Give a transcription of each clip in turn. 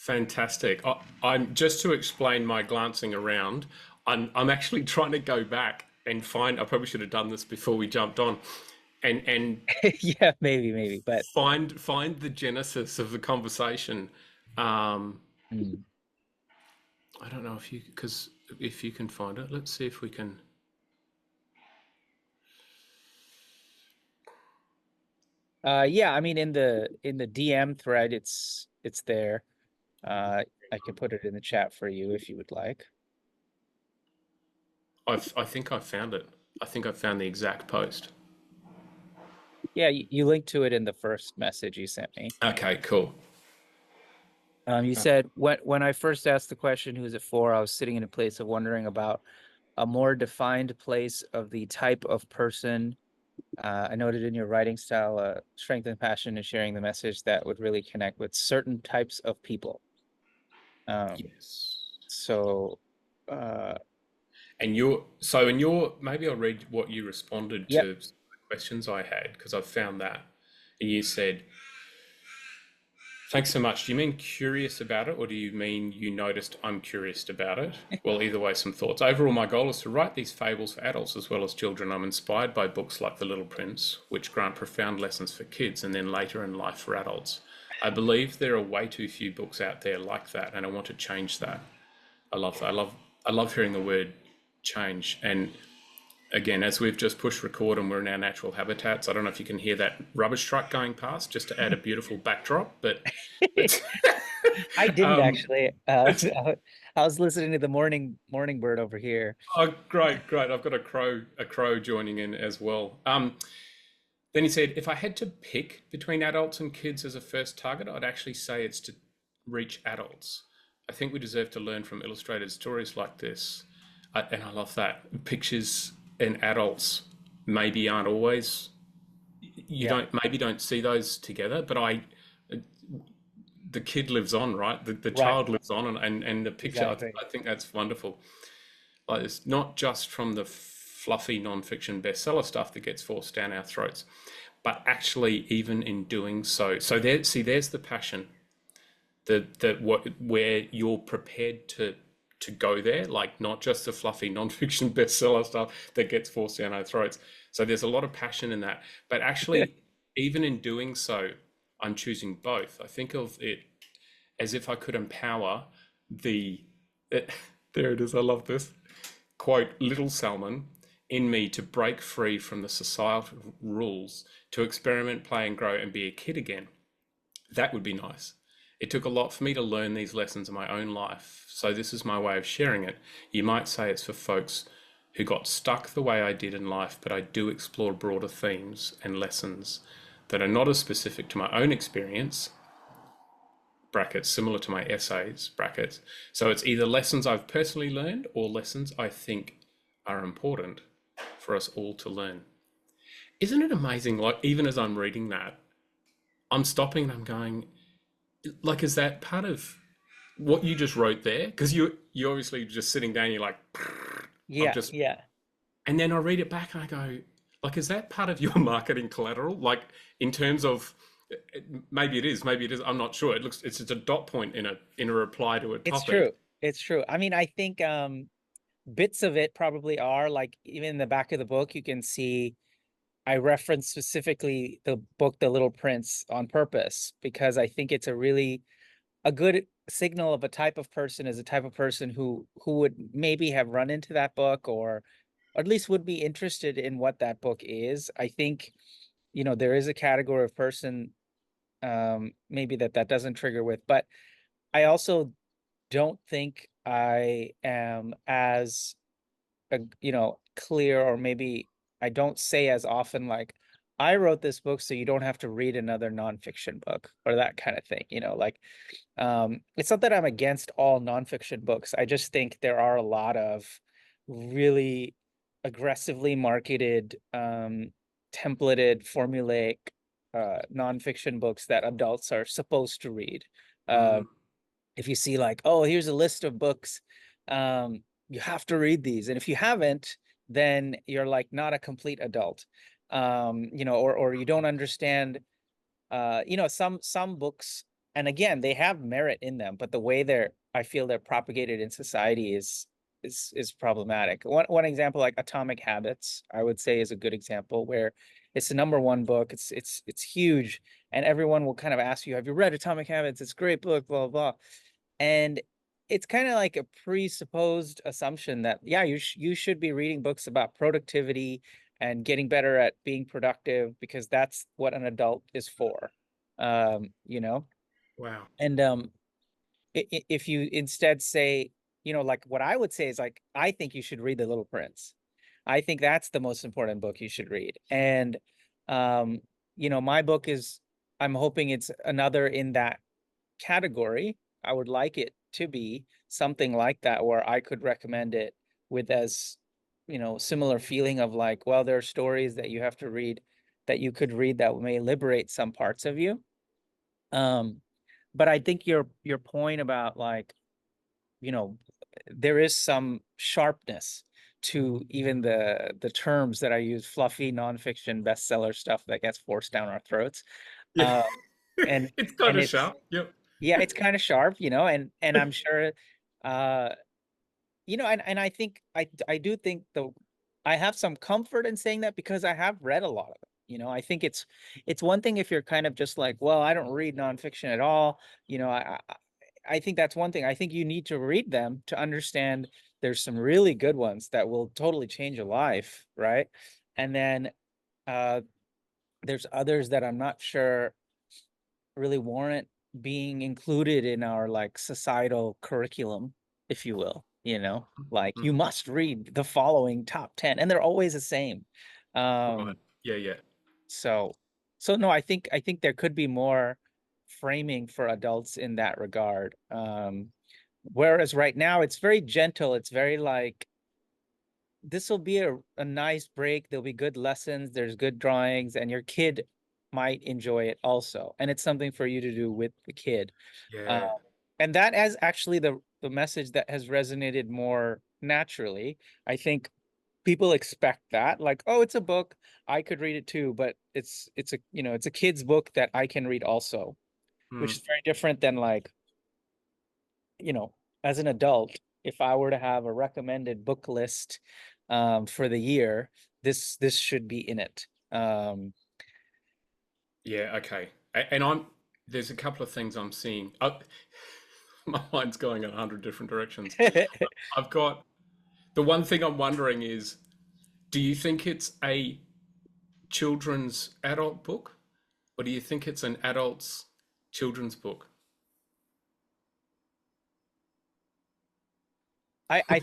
Fantastic. I'm just to explain my glancing around. I'm actually trying to go back and find. I probably should have done this before we jumped on, and Yeah, maybe, but find the genesis of the conversation. Um, mm. I don't know if you because if you can find it. Let's see if we can. Yeah, I mean in the DM thread, it's there. I can put it in the chat for you if you would like. I think I found it. I think I found the exact post. Yeah, you linked to it in the first message you sent me. Okay, cool. You said when I first asked the question, who's it for? I was sitting in a place of wondering about a more defined place of the type of person. I noted in your writing style, strength and passion in sharing the message that would really connect with certain types of people. Um, Yes. so, uh, And you're so in your maybe I'll read what you responded yep. to the questions I had because I've found that. And you said, "Thanks so much. Do you mean curious about it, or do you mean you noticed I'm curious about it?" Well, either way, some thoughts. Overall, my goal is to write these fables for adults as well as children. I'm inspired by books like The Little Prince, which grant profound lessons for kids and then later in life for adults. I believe there are way too few books out there like that, and I want to change that. I love that. I love hearing the word change. And again, as we've just pushed record and we're in our natural habitats, I don't know if you can hear that rubbish truck going past just to add a beautiful backdrop, but it's I didn't um, actually. it's I was listening to the morning bird over here. oh, great, great. I've got a crow joining in as well. Then he said, if I had to pick between adults and kids as a first target, I'd actually say it's to reach adults. I think we deserve to learn from illustrated stories like this. And I love that. Pictures and adults maybe aren't always, you Yeah, don't see those together, but the kid lives on, right? The right. child lives on, and the picture, Exactly. I think that's wonderful. Like it's not just from the fluffy non-fiction bestseller stuff that gets forced down our throats, but actually even in doing so. So there, see, there's the passion that what where you're prepared to go there, like not just the fluffy non-fiction bestseller stuff that gets forced down our throats. So there's a lot of passion in that, but actually, even in doing so, I'm choosing both. I think of it as if I could empower the. There it is. I love this quote, little Salman, in me to break free from the societal rules, to experiment, play, and grow, and be a kid again. That would be nice. It took a lot for me to learn these lessons in my own life, so this is my way of sharing it. You might say it's for folks who got stuck the way I did in life, but I do explore broader themes and lessons that are not as specific to my own experience, brackets, similar to my essays, brackets. So it's either lessons I've personally learned or lessons I think are important for us all to learn. Isn't it amazing? Like, even as I'm reading that, I'm stopping and I'm going, like, is that part of what you just wrote there? Because you obviously just sitting down, you're like, I've Yeah, just, yeah. and then I read it back and I go, like, is that part of your marketing collateral? Like, in terms of, maybe it is, maybe it is. I'm not sure. It looks, it's just a dot point in a reply to a It's topic. true. It's true. I mean, I think bits of it probably are like even in the back of the book, you can see I reference specifically the book The Little Prince on purpose because I think it's a good signal of a type of person as a type of person who would maybe have run into that book or at least would be interested in what that book is. I think, there is a category of person maybe that doesn't trigger with, but I also don't think I am as clear, or maybe I don't say as often like I wrote this book so you don't have to read another nonfiction book or that kind of thing. Like it's not that I'm against all nonfiction books. I just think there are a lot of really aggressively marketed, templated, formulaic nonfiction books that adults are supposed to read. Mm, If you see like, oh, here's a list of books, you have to read these, and if you haven't, then you're like not a complete adult, or you don't understand. Some books and again, they have merit in them, but the way I feel they're propagated in society is problematic. One example, like Atomic Habits, I would say is a good example where it's the number one book. It's huge, and everyone will kind of ask you, "Have you read Atomic Habits? It's a great book, blah blah blah." And it's kind of like a presupposed assumption that yeah, you should be reading books about productivity and getting better at being productive because that's what an adult is for. You know, Wow. and if you instead say, like what I would say is like, I think you should read The Little Prince. I think that's the most important book you should read. And um, my book is, I'm hoping it's another in that category. I would like it to be something like that where I could recommend it with as, similar feeling of like, well, there are stories that you have to read that you could read that may liberate some parts of you. Um, but I think your point about like, you know, there is some sharpness to even the terms that I use, fluffy nonfiction bestseller stuff that gets forced down our throats. Yeah. Uh, and It's kind and of it's sharp. Yep. yeah, it's kind of sharp, and I'm sure uh and I think I do think I have some comfort in saying that because I have read a lot of it. I think it's one thing if you're kind of just like, well, I don't read nonfiction at all. I think that's one thing. I think you need to read them to understand there's some really good ones that will totally change your life, right? And then uh there's others that I'm not sure really warrant being included in our like societal curriculum, if you will, like Mm. you must read the following top 10 and they're always the same. Right. Um, Yeah, yeah. so so no, I think there could be more framing for adults in that regard. Whereas right now it's very gentle, it's very like this will be a nice break. There'll be good lessons, there's good drawings, and your kid might enjoy it also. And it's something for you to do with the kid. Uh, Yeah. and that is actually the message that has resonated more naturally. I think people expect that, like, oh, it's a book, I could read it too, but it's a kid's book that I can read also, which Mm. is very different than like, you know, as an adult, if I were to have a recommended book list for the year, this should be in it. Yeah, okay. And there's a couple of things I'm seeing. My mind's going in 100 different directions. I've got the one thing I'm wondering is, do you think it's a children's adult book, or do you think it's an adult's children's book? I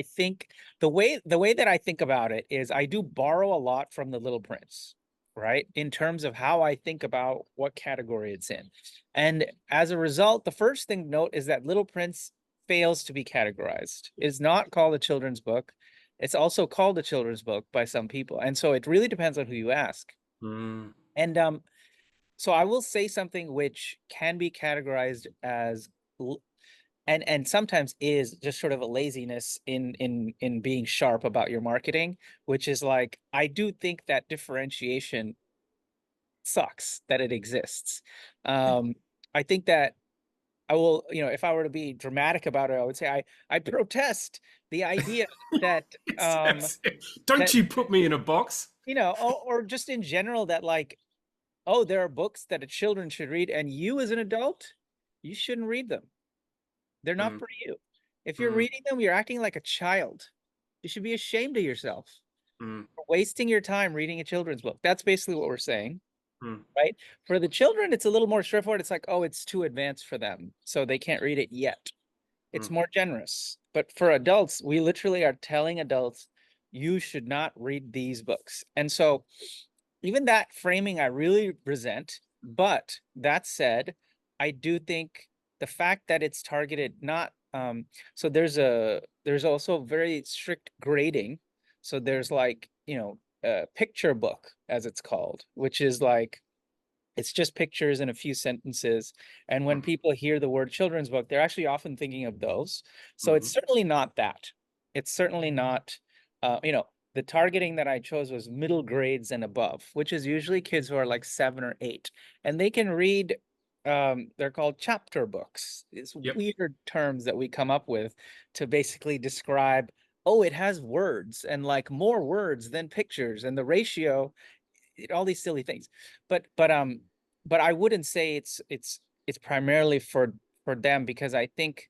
think the way that I think about it is I do borrow a lot from The Little Prince, right? In terms of how I think about what category it's in. And as a result, the first thing to note is that Little Prince fails to be categorized. It's not called a children's book. It's also called a children's book by some people. And so it really depends on who you ask. Mm, And so I will say something which can be categorized as and sometimes is just sort of a laziness in being sharp about your marketing, which is like I do think that differentiation sucks that it exists. um I think that I will, if I were to be dramatic about it, I would say I protest the idea that don't that you put me in a box? or just in general that like, oh, there are books that a children should read and you as an adult you shouldn't read them. They're not Mm, for you. If you're mm, reading them, you're acting like a child. You should be ashamed of yourself mm, for wasting your time reading a children's book. That's basically what we're saying, mm, right? For the children, it's a little more straightforward. It's like, oh, it's too advanced for them, so they can't read it yet. It's mm, more generous. But for adults, we literally are telling adults, you should not read these books. And so even that framing I really resent. But that said, I do think the fact that it's targeted not so there's also very strict grading. So there's like, a picture book, as it's called, which is like it's just pictures and a few sentences. And when mm, people hear the word children's book, they're actually often thinking of those. So it's mm, certainly not that. It's certainly not, the targeting that I chose was middle grades and above, which is usually kids who are like 7 or 8. And they can read they're called chapter books. It's Yep. weird terms that we come up with to basically describe, oh, it has words and like more words than pictures and the ratio, all these silly things. But I wouldn't say it's primarily for them, because I think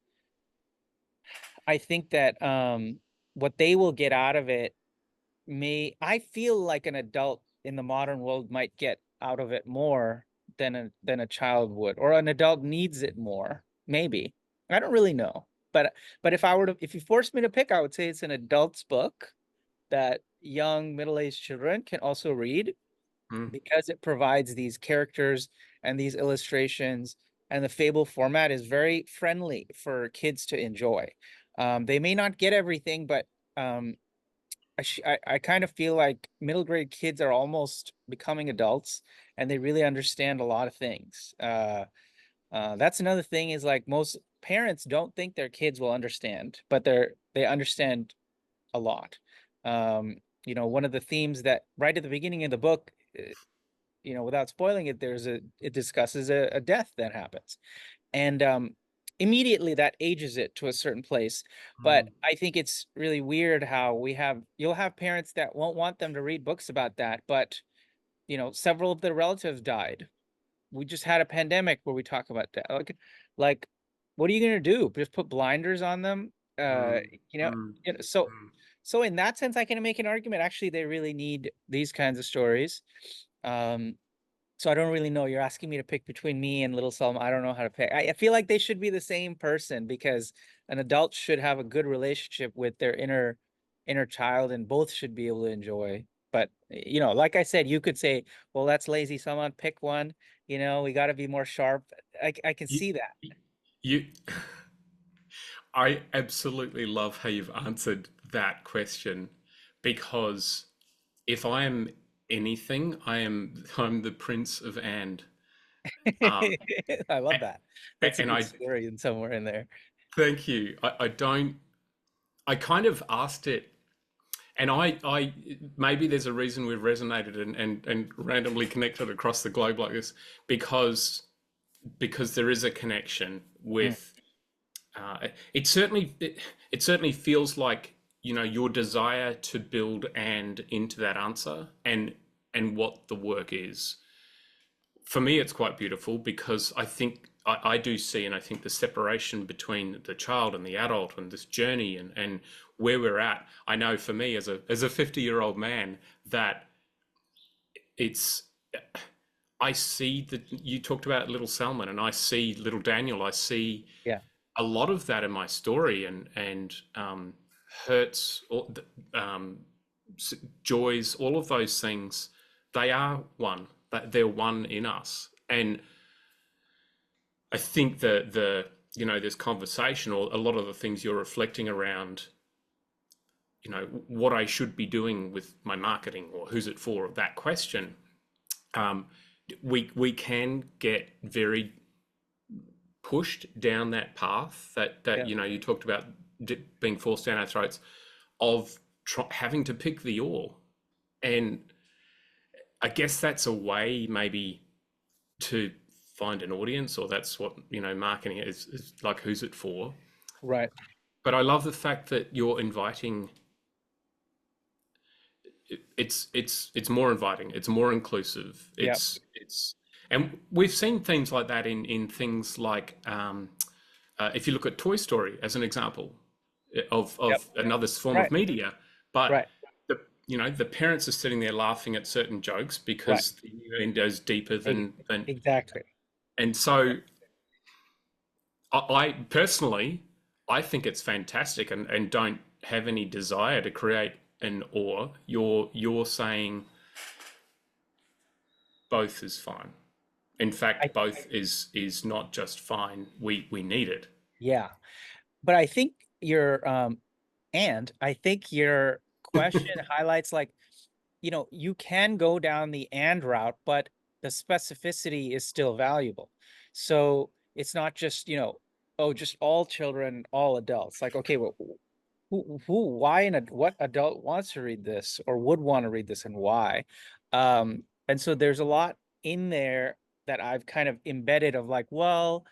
that what they will get out of it I feel like an adult in the modern world might get out of it more than a child would, or an adult needs it more. Maybe. I don't really know. But if you force me to pick, I would say it's an adult's book that young middle-aged children can also read, Mm, because it provides these characters and these illustrations, and the fable format is very friendly for kids to enjoy. They may not get everything, but um, I kind of feel like middle grade kids are almost becoming adults, and they really understand a lot of things. That's another thing, is like most parents don't think their kids will understand, but they understand a lot. One of the themes that right at the beginning of the book, without spoiling it, it discusses a death that happens, and immediately that ages it to a certain place. But mm, I think it's really weird how you'll have parents that won't want them to read books about that, but several of their relatives died. We just had a pandemic where we talk about that. Like, what are you gonna do? Just put blinders on them? Uh, mm, you know, mm, you know, so mm. so in that sense, I can make an argument. Actually, they really need these kinds of stories. Um, so I don't really know. You're asking me to pick between me and Little Salma. I don't know how to pick. I feel like they should be the same person, because an adult should have a good relationship with their inner child, and both should be able to enjoy. But like I said, you could say, well, that's lazy. Someone pick one. We got to be more sharp. I can You, see that. you, I absolutely love how you've answered that question, because if I am anything, I'm the Prince of And. Um, I love that. That's a and good I story in somewhere in there. thank you. I don't. I kind of asked it, and I maybe there's a reason we've resonated and randomly connected across the globe like this, because there is a connection Mm, with. It certainly it certainly feels like your desire to build and into that answer, and what the work is. For me, it's quite beautiful, because I think I do see, and I think the separation between the child and the adult, and this journey, and where we're at. I know for me, as a 50-year-old man, that it's I see that you talked about little Salman, and I see little Daniel. I see yeah. a lot of that in my story, and hurts, um, joys, all of those things. They are one. That they're one in us, and I think that this conversation, or a lot of the things you're reflecting around, what I should be doing with my marketing, or who's it for, that question. Um, we can get very pushed down that path, that Yeah. you talked about, being forced down our throats, of having to pick the or. And I guess that's a way, maybe, to find an audience, or that's what marketing is like, who's it for. Right. But I love the fact that you're inviting. It's more inviting, it's more inclusive, Yeah. and we've seen things like that in things like, if you look at Toy Story as an example Yep. of another form of Right. media. But Right. the parents are sitting there laughing at certain jokes, Right. because the innuendo's deeper E- than. Exactly. And so I personally, I think it's fantastic, and don't have any desire to create an or. You're saying both is fine. In I fact, both is not just fine. We need it. Yeah. But I think your question highlights, like, you can go down the and route, but the specificity is still valuable. So it's not just, oh, just all children, all adults. Like, okay, well, why and what adult wants to read this or would want to read this, and why? And so there's a lot in there. that I've kind of embedded of like, well,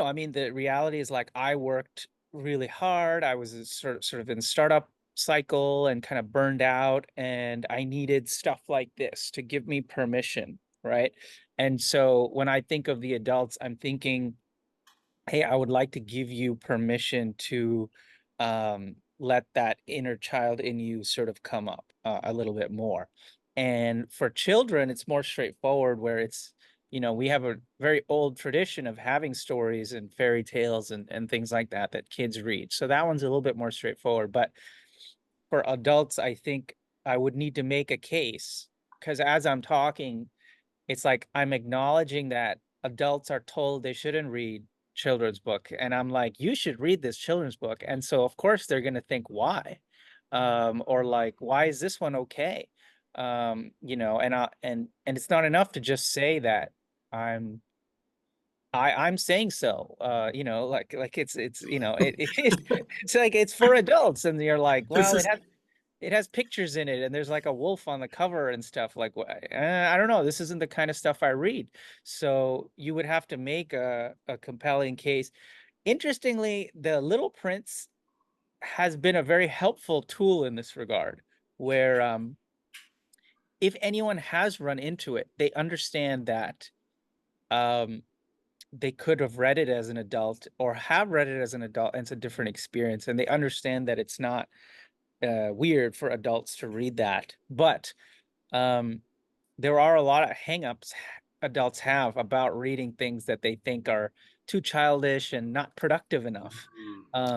I mean, the reality is like I worked really hard. I was sort of in startup cycle and kind of burned out, and I needed stuff like this to give me permission, right? And so when I think of the adults, I'm thinking, hey, I would like to give you permission to let that inner child in you sort of come up a little bit more. And for children, it's more straightforward, where it's, we have a very old tradition of having stories and fairy tales and things like that that kids read. So that one's a little bit more straightforward. But for adults, I think I would need to make a case, because as I'm talking, it's like I'm acknowledging that adults are told they shouldn't read children's book, and I'm like, you should read this children's book. And so of course they're going to think, why? Or like, why is this one okay? And it's not enough to just say that i'm I'm saying so. Like it's it's like it's for adults, and you're like, This well, is it has pictures in it, and there's like a wolf on the cover and stuff. Like, I don't know, this isn't the kind of stuff I read. So you would have to make a compelling case. Interestingly, the Little Prince has been a very helpful tool in this regard, where if anyone has run into it, they understand that um they could have read it as an adult or have read it as an adult, and it's a different experience, and they understand that it's not weird for adults to read that. But um, there are a lot of hangups adults have about reading things that they think are too childish and not productive enough.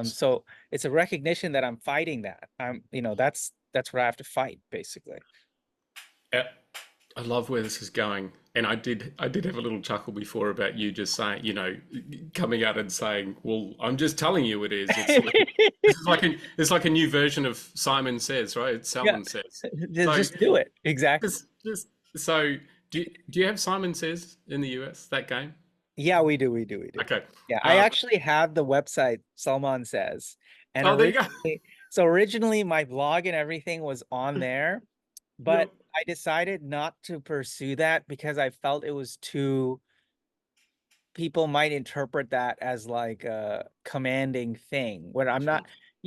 So it's a recognition that I'm fighting that. That's what I have to fight, basically. uh, I love where this is going. And I did have a little chuckle before about you just saying, coming out and saying, "Well, I'm just telling you it is." It's like it's like a new version of Simon Says, right? It's Yeah, Salman Says. just So just do it. Exactly. just so do you have Simon Says in the US, that game? Yeah, we do, we do, we do. Okay. Yeah, I Um, actually have the website Salman Says, and oh, there you go. originally my blog and everything was on there, but Yep. I decided not to pursue that because I felt it was too, people might interpret that as like a commanding thing when I'm not,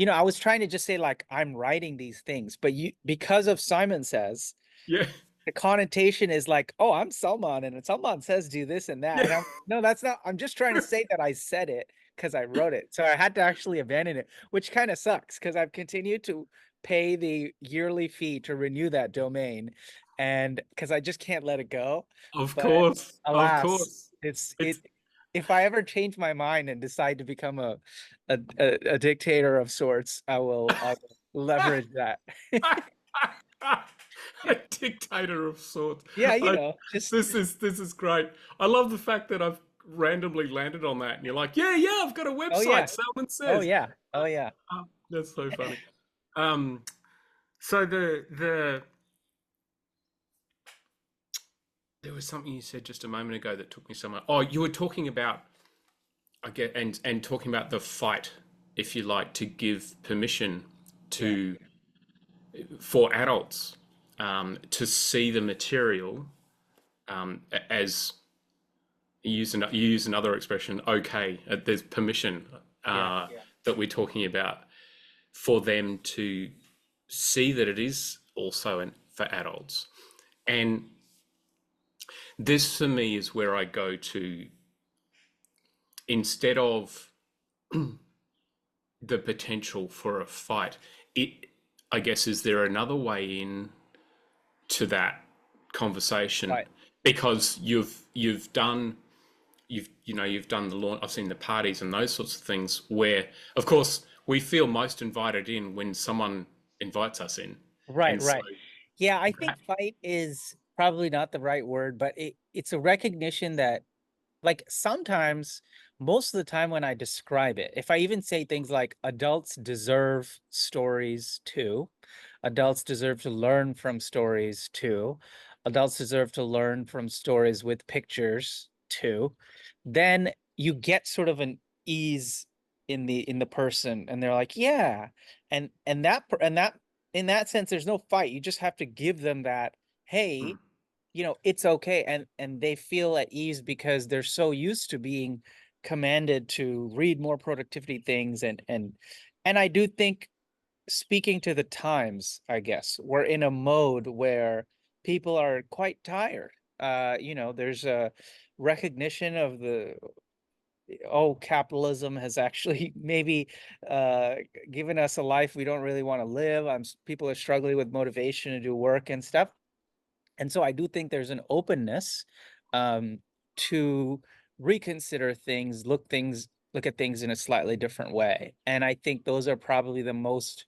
I was trying to just say like I'm writing these things, but because of Simon Says, Yeah. the connotation is like, oh, I'm Salman, and Salman says do this and that. Yeah. And I'm no, that's not, I'm just trying to say that I said it because I wrote it. So I had to actually abandon it, which kind of sucks because I've continued to pay the yearly fee to renew that domain, and because I just can't let it go. Of But course. Of alas, course. it's It's it if I ever change my mind and decide to become a dictator of sorts, I will leverage that. a dictator of sorts. Yeah, I, just this is great. I love the fact that I've randomly landed on that, and you're like, yeah, yeah, I've got a oh website. yeah. Salman Oh Says. yeah. Oh yeah. That's so funny. Um, so there was something you said just a moment ago that took me somewhere. Oh, you were talking about, I get, and talking about the fight, if you like, to give permission Yeah. to for adults to see the material as you use another expression. Okay, there's permission Yeah. that we're talking about for them to see that it is also for adults. And this for me is where I go to, instead of the potential for a fight, it, I guess, is there another way in to that conversation? Right. Because you've done the launch. I've seen the parties and those sorts of things where, of course, we feel most invited in when someone invites us in, Right, and so right. Yeah, I think that, fight is probably not the right word, but it's a recognition that, like, sometimes, most of the time when I describe it, if I even say things like adults deserve stories too, adults deserve to learn from stories too, adults deserve to learn from stories with pictures too, then you get sort of an ease in the person, and they're like, yeah. And that in that sense, there's no fight. You just have to give them that, hey, it's okay, and they feel at ease because they're so used to being commanded to read more productivity things. And I do think, speaking to the times, I guess we're in a mode where people are quite tired. There's a recognition of the, oh, capitalism has actually maybe uh given us a life we don't really want to live. People are struggling with motivation to do work and stuff. And so I do think there's an openness um, to reconsider things, look at things in a slightly different way. And I think those are probably the most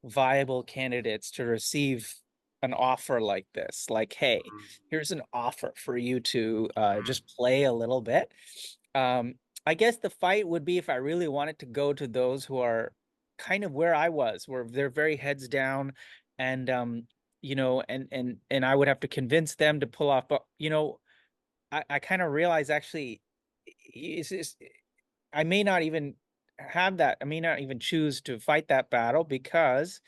viable candidates to receive an offer like this. Like, hey, here's an offer for you to just play a little bit. Um, I guess the fight would be if I really wanted to go to those who are kind of where I was, where they're very heads down, and and I would have to convince them to pull off. But I kind of realize, actually, it's I may not even have that. I may not even choose to fight that battle, because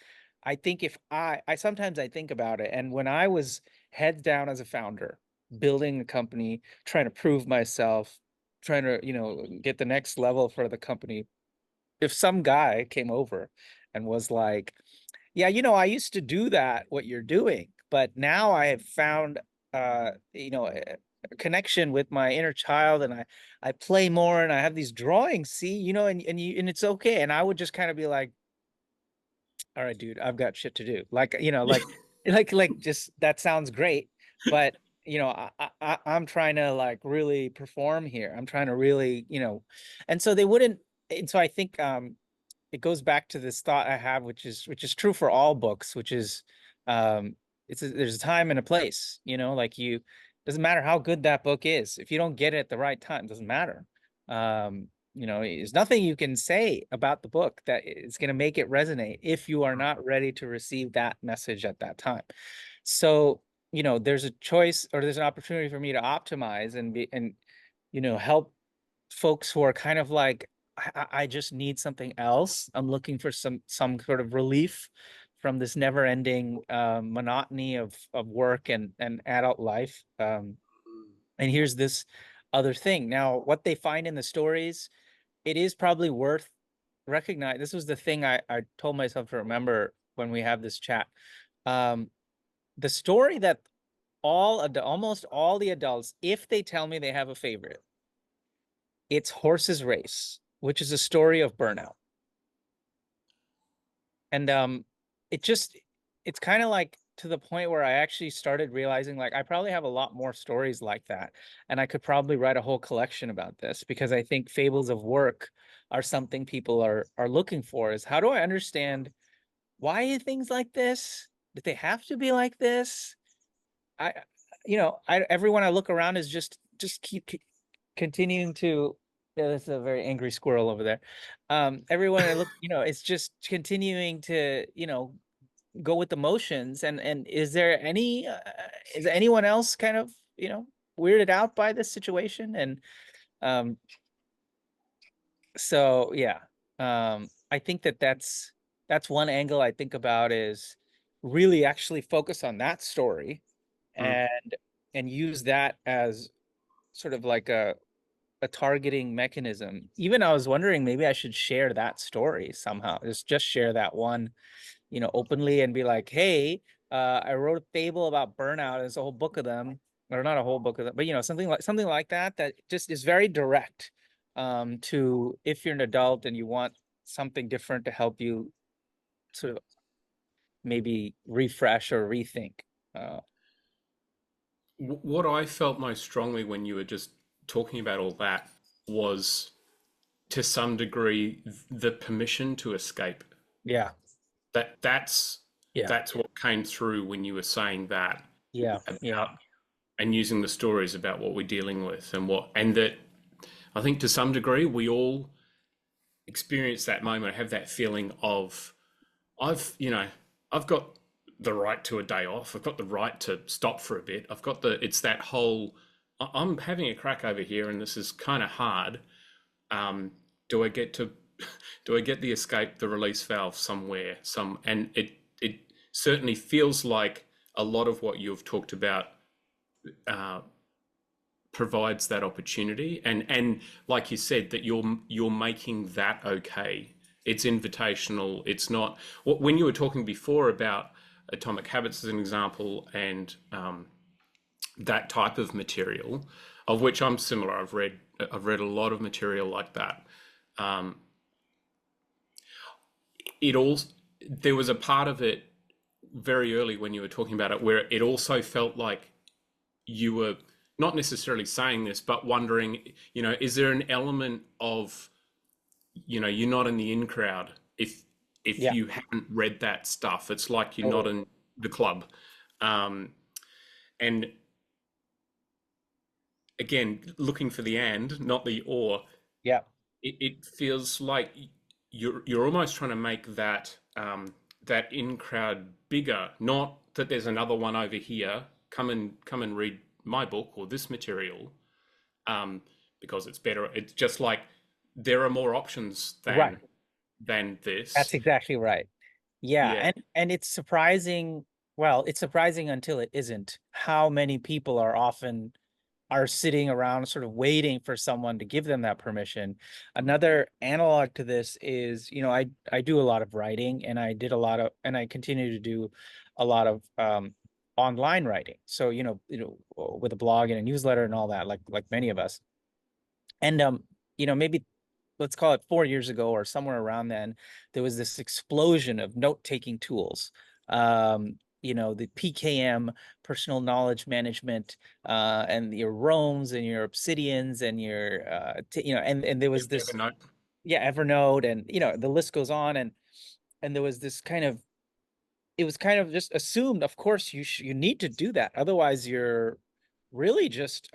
I think if I sometimes I think about it, and when I was heads down as a founder, building a company, trying to prove myself, trying to, get the next level for the company, if some guy came over and was like, yeah, I used to do that, what you're doing, but now I have found a connection with my inner child, and I play more, and I have these drawings, see, and it's okay. And I would just kind of be like, all right, dude, I've got shit to do. Like, just, that sounds great, but I'm trying to like really perform here. I'm trying to really, and so they wouldn't. And so I think it goes back to this thought I have, which is true for all books, which is um there's a time and a place, like, you doesn't matter how good that book is. If you don't get it at the right time, it doesn't matter. There's nothing you can say about the book that is going to make it resonate if you are not ready to receive that message at that time. So, there's a choice, or there's an opportunity for me to optimize and help folks who are kind of like, I just need something else. I'm looking for some sort of relief from this never-ending monotony of work and adult life. And here's this other thing. Now, what they find in the stories, it is probably worth recognize. This was the thing I told myself to remember when we have this chat. Um, the story that almost all the adults, if they tell me they have a favorite, it's Horse's Race, which is a story of burnout. And it just it's kind of like, to the point where I actually started realizing, like, I probably have a lot more stories like that, and I could probably write a whole collection about this, because I think fables of work are something people are looking for. Is, how do I understand why are things like this? Did they have to be like this? I everyone I look around is just keep continuing to, yeah, that's a very angry squirrel over there. Everyone I look, it's just continuing to, go with the motions. And is anyone else kind of, weirded out by this situation? And um so yeah, I think that's one angle I think about, is really actually focus on that story, Mm. and use that as sort of like a targeting mechanism. Even I was wondering, maybe I should share that story somehow. Just share that one, openly, and be like, hey, I wrote a fable about burnout. There's a whole book of them, or not a whole book of them, but something like that, that just is very direct, to, if you're an adult and you want something different to help you sort of maybe refresh or rethink. Uh, What I felt most strongly when you were just talking about all that was, to some degree, the permission to escape. yeah, That's yeah, that's what came through when you were saying that yeah, yeah, about, and using the stories about what we're dealing with, and that I think to some degree we all experience that moment, have that feeling of, I've got the right to a day off. I've got the right to stop for a bit. It's that whole, I'm having a crack over here and this is kind of hard. Um, do I get to, do I get the escape, the release valve somewhere? And it certainly feels like a lot of what you've talked about uh, provides that opportunity, and like you said, that you're making that okay. It's invitational. It's not when you were talking before about Atomic Habits as an example, and that type of material, of which I'm similar. I've read a lot of material like that. Um, it all There was a part of it very early when you were talking about it where it also felt like you were not necessarily saying this, but wondering, is there an element of, you're not in the in crowd if Yeah, you haven't read that stuff. It's like you're not totally. in the club. Um, and again, looking for the and, not the or, Yeah. it feels like you're almost trying to make that in crowd bigger. Not that there's another one over here. Come and read my book or this material, um, because it's better. It's just like there are more options Right. than this. That's exactly right. Yeah, Yeah, and it's surprising. Well, it's surprising until it isn't. How many people are sitting around sort of waiting for someone to give them that permission. Another analog to this is, I do a lot of writing, and I continue to do a lot of online writing. So, with a blog and a newsletter and all that, like many of us. And maybe let's call it 4 years ago or somewhere around then, there was this explosion of note-taking tools. The PKM, personal knowledge management, and your Roams and your Obsidians and your and there was this, Evernote. yeah, Evernote, and the list goes on, and there was this kind of, it was kind of just assumed, of course you need to do that, otherwise you're really just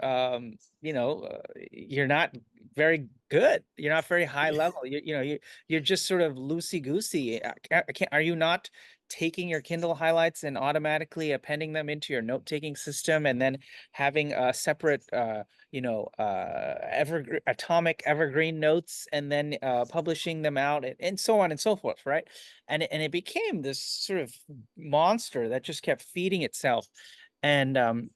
you're not very good, you're not very high level, you're just sort of loosey goosey. I can't, are you not taking your Kindle highlights and automatically appending them into your note-taking system, and then having a separate atomic evergreen notes, and then publishing them out, and so on and so forth, right? And it became this sort of monster that just kept feeding itself. And um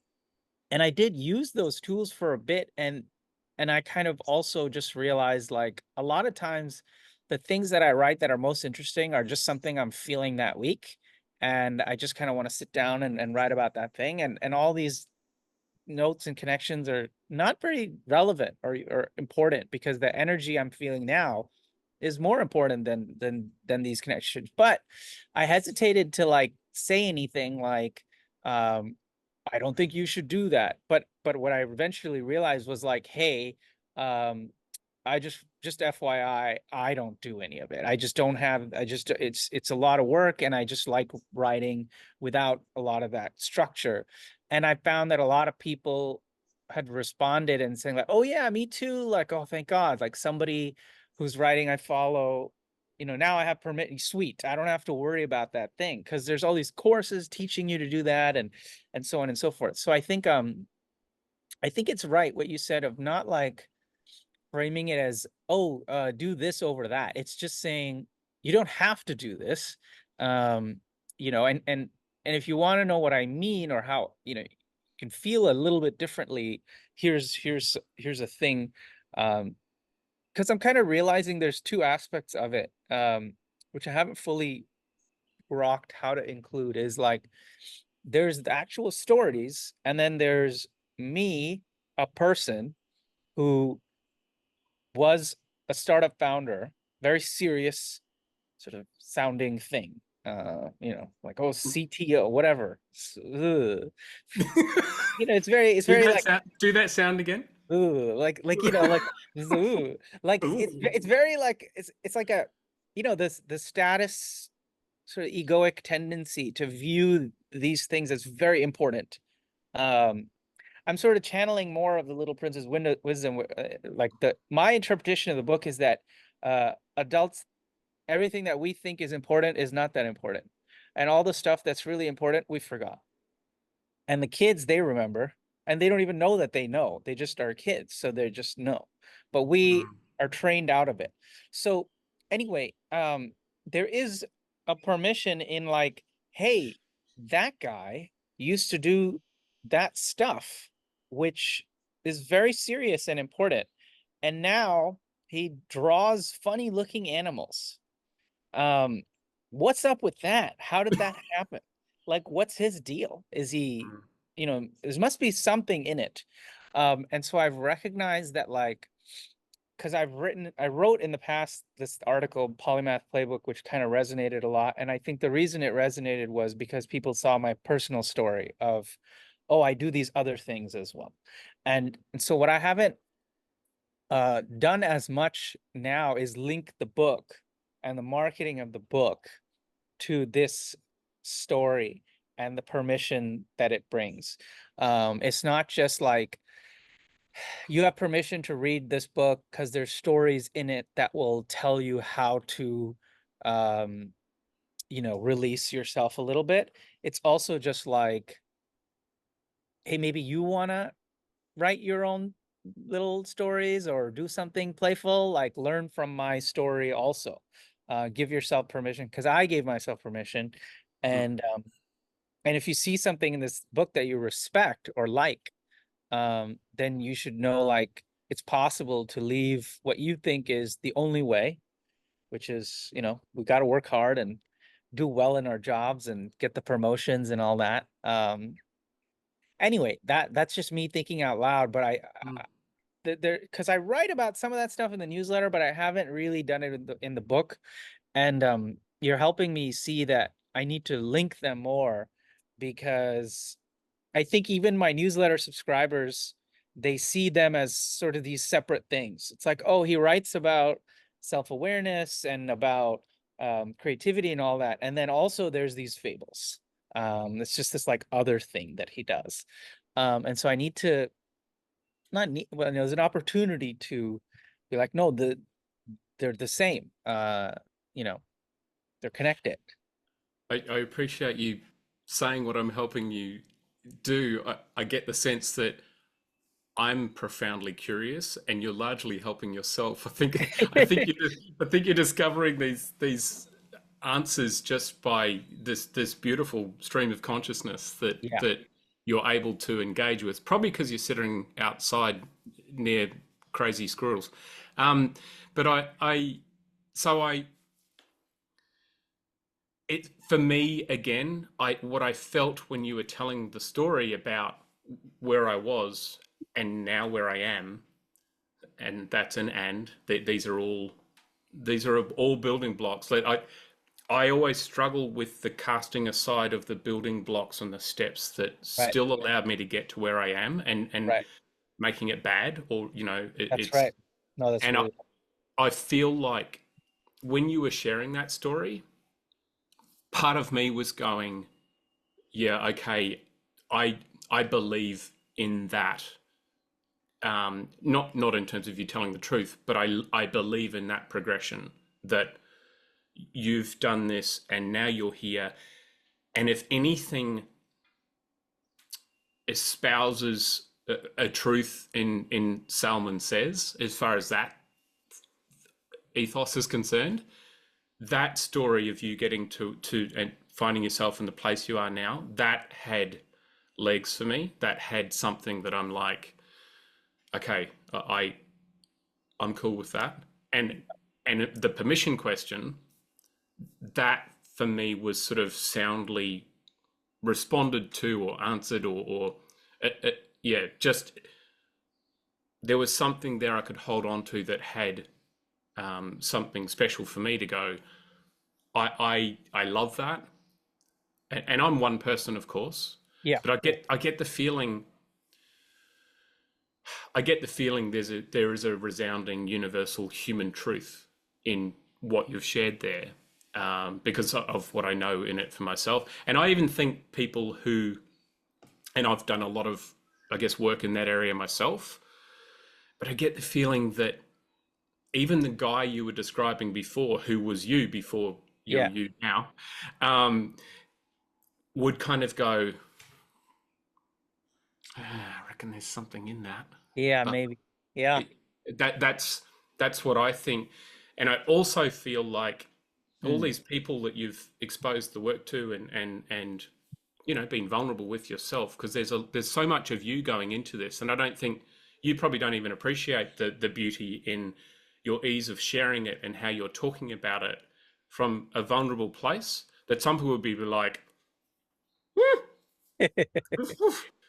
and I did use those tools for a bit, and I kind of also just realized, like, a lot of times the things that I write that are most interesting are just something I'm feeling that week, and I just kind of want to sit down and write about that thing, and all these notes and connections are not very relevant or important, because the energy I'm feeling now is more important than these connections. But I hesitated to, like, say anything like, um I don't think you should do that. But what I eventually realized was, like, hey, um I just FYI, I don't do any of it. I just don't have, it's a lot of work, and I just like writing without a lot of that structure. And I found that a lot of people had responded and saying, like, "Oh yeah, me too." Like, "Oh, thank God." Like, somebody whose writing I follow, now I have permit, sweet. I don't have to worry about that thing, because there's all these courses teaching you to do that, and so on and so forth. So I think it's right what you said of not, like, framing it as, oh, do this over that. It's just saying you don't have to do this. And if you want to know what I mean, or how, you can feel a little bit differently, here's a thing. Because I'm kind of realizing there's two aspects of it, which I haven't fully rocked how to include, is like, there's the actual stories, and then there's me, a person who was a startup founder, very serious sort of sounding thing. Like, oh, CTO, whatever. It's very like, Do that sound again. ooh, like ooh, like Ooh. it's very like, it's like a, this the status sort of egoic tendency to view these things as very important. Um, I'm sort of channeling more of the Little Prince's wisdom. Like, my interpretation of the book is that adults, everything that we think is important is not that important, and all the stuff that's really important we forgot. And the kids, they remember, and they don't even know that they know. They just are kids, so they just know. But we are trained out of it. So anyway, there is a permission in, like, hey, that guy used to do that stuff, which is very serious and important. And now he draws funny looking animals. Um, what's up with that? How did that happen? Like, what's his deal? Is he, Mm, there must be something in it. And so I've recognized that, like, because I wrote in the past this article, Polymath Playbook, which kind of resonated a lot. And I think the reason it resonated was because people saw my personal story of, oh, I do these other things as well. And so what I haven't done as much now is link the book and the marketing of the book to this story and the permission that it brings. It's not just like you have permission to read this book because there's stories in it that will tell you how to um, release yourself a little bit. It's also just like, hey, maybe you want to write your own little stories or do something playful, like learn from my story also. Give yourself permission, because I gave myself permission. mm, And if you see something in this book that you respect or like, then you should know, like, it's possible to leave what you think is the only way, which is, we got to work hard and do well in our jobs and get the promotions and all that. Anyway, that's just me thinking out loud, but mm, there, because I write about some of that stuff in the newsletter, but I haven't really done it in the book. And you're helping me see that I need to link them more, because I think even my newsletter subscribers, they see them as sort of these separate things. It's like, oh, he writes about self-awareness and about creativity and all that. And then also there's these fables. It's just this like other thing that he does. And so I need to not need, well, there's an opportunity to be like, no, they're the same. You know, they're connected. I appreciate you saying what I'm helping you do. I get the sense that I'm profoundly curious, and you're largely helping yourself. I think you're discovering these answers just by this beautiful stream of consciousness Yeah. that you're able to engage with. Probably because you're sitting outside near crazy squirrels. Um, but so I it for me again. I what I felt when you were telling the story about where I was and now where I am, and that's an and. These are all building blocks. Like I always struggle with the casting aside of the building blocks and the steps that Right. still allowed me to get to where I am, and Right. making it bad, or That's it's right. No, that's and really I feel like when you were sharing that story, part of me was going, yeah, okay, I I believe in that. Not in terms of you telling the truth, but I believe in that progression, that you've done this and now you're here. And if anything espouses a truth in Salman Says, as far as that ethos is concerned, that story of you getting to and finding yourself in the place you are now, that had legs for me. That had something that I'm like, okay, I'm cool with that. And the permission question, that for me was sort of soundly responded to or answered, or yeah, just there was something there I could hold on to that had something special for me to go. I love that, and I'm one person, of course, yeah. but I get the feeling. I get the feeling there is a resounding universal human truth in what you've shared there, because of what I know in it for myself. And I even think people who, and I've done a lot of, I guess, work in that area myself, but I get the feeling that even the guy you were describing before, who was you before you're Yeah. you now, um, would kind of go, "Ah, I reckon there's something in that. Yeah, Uh, maybe. Yeah. it, that's what I think, and I also feel like all Mm. these people that you've exposed the work to, and being vulnerable with yourself, because there's so much of you going into this, and I don't think you probably don't even appreciate the beauty in your ease of sharing it and how you're talking about it from a vulnerable place, that some people would be like, you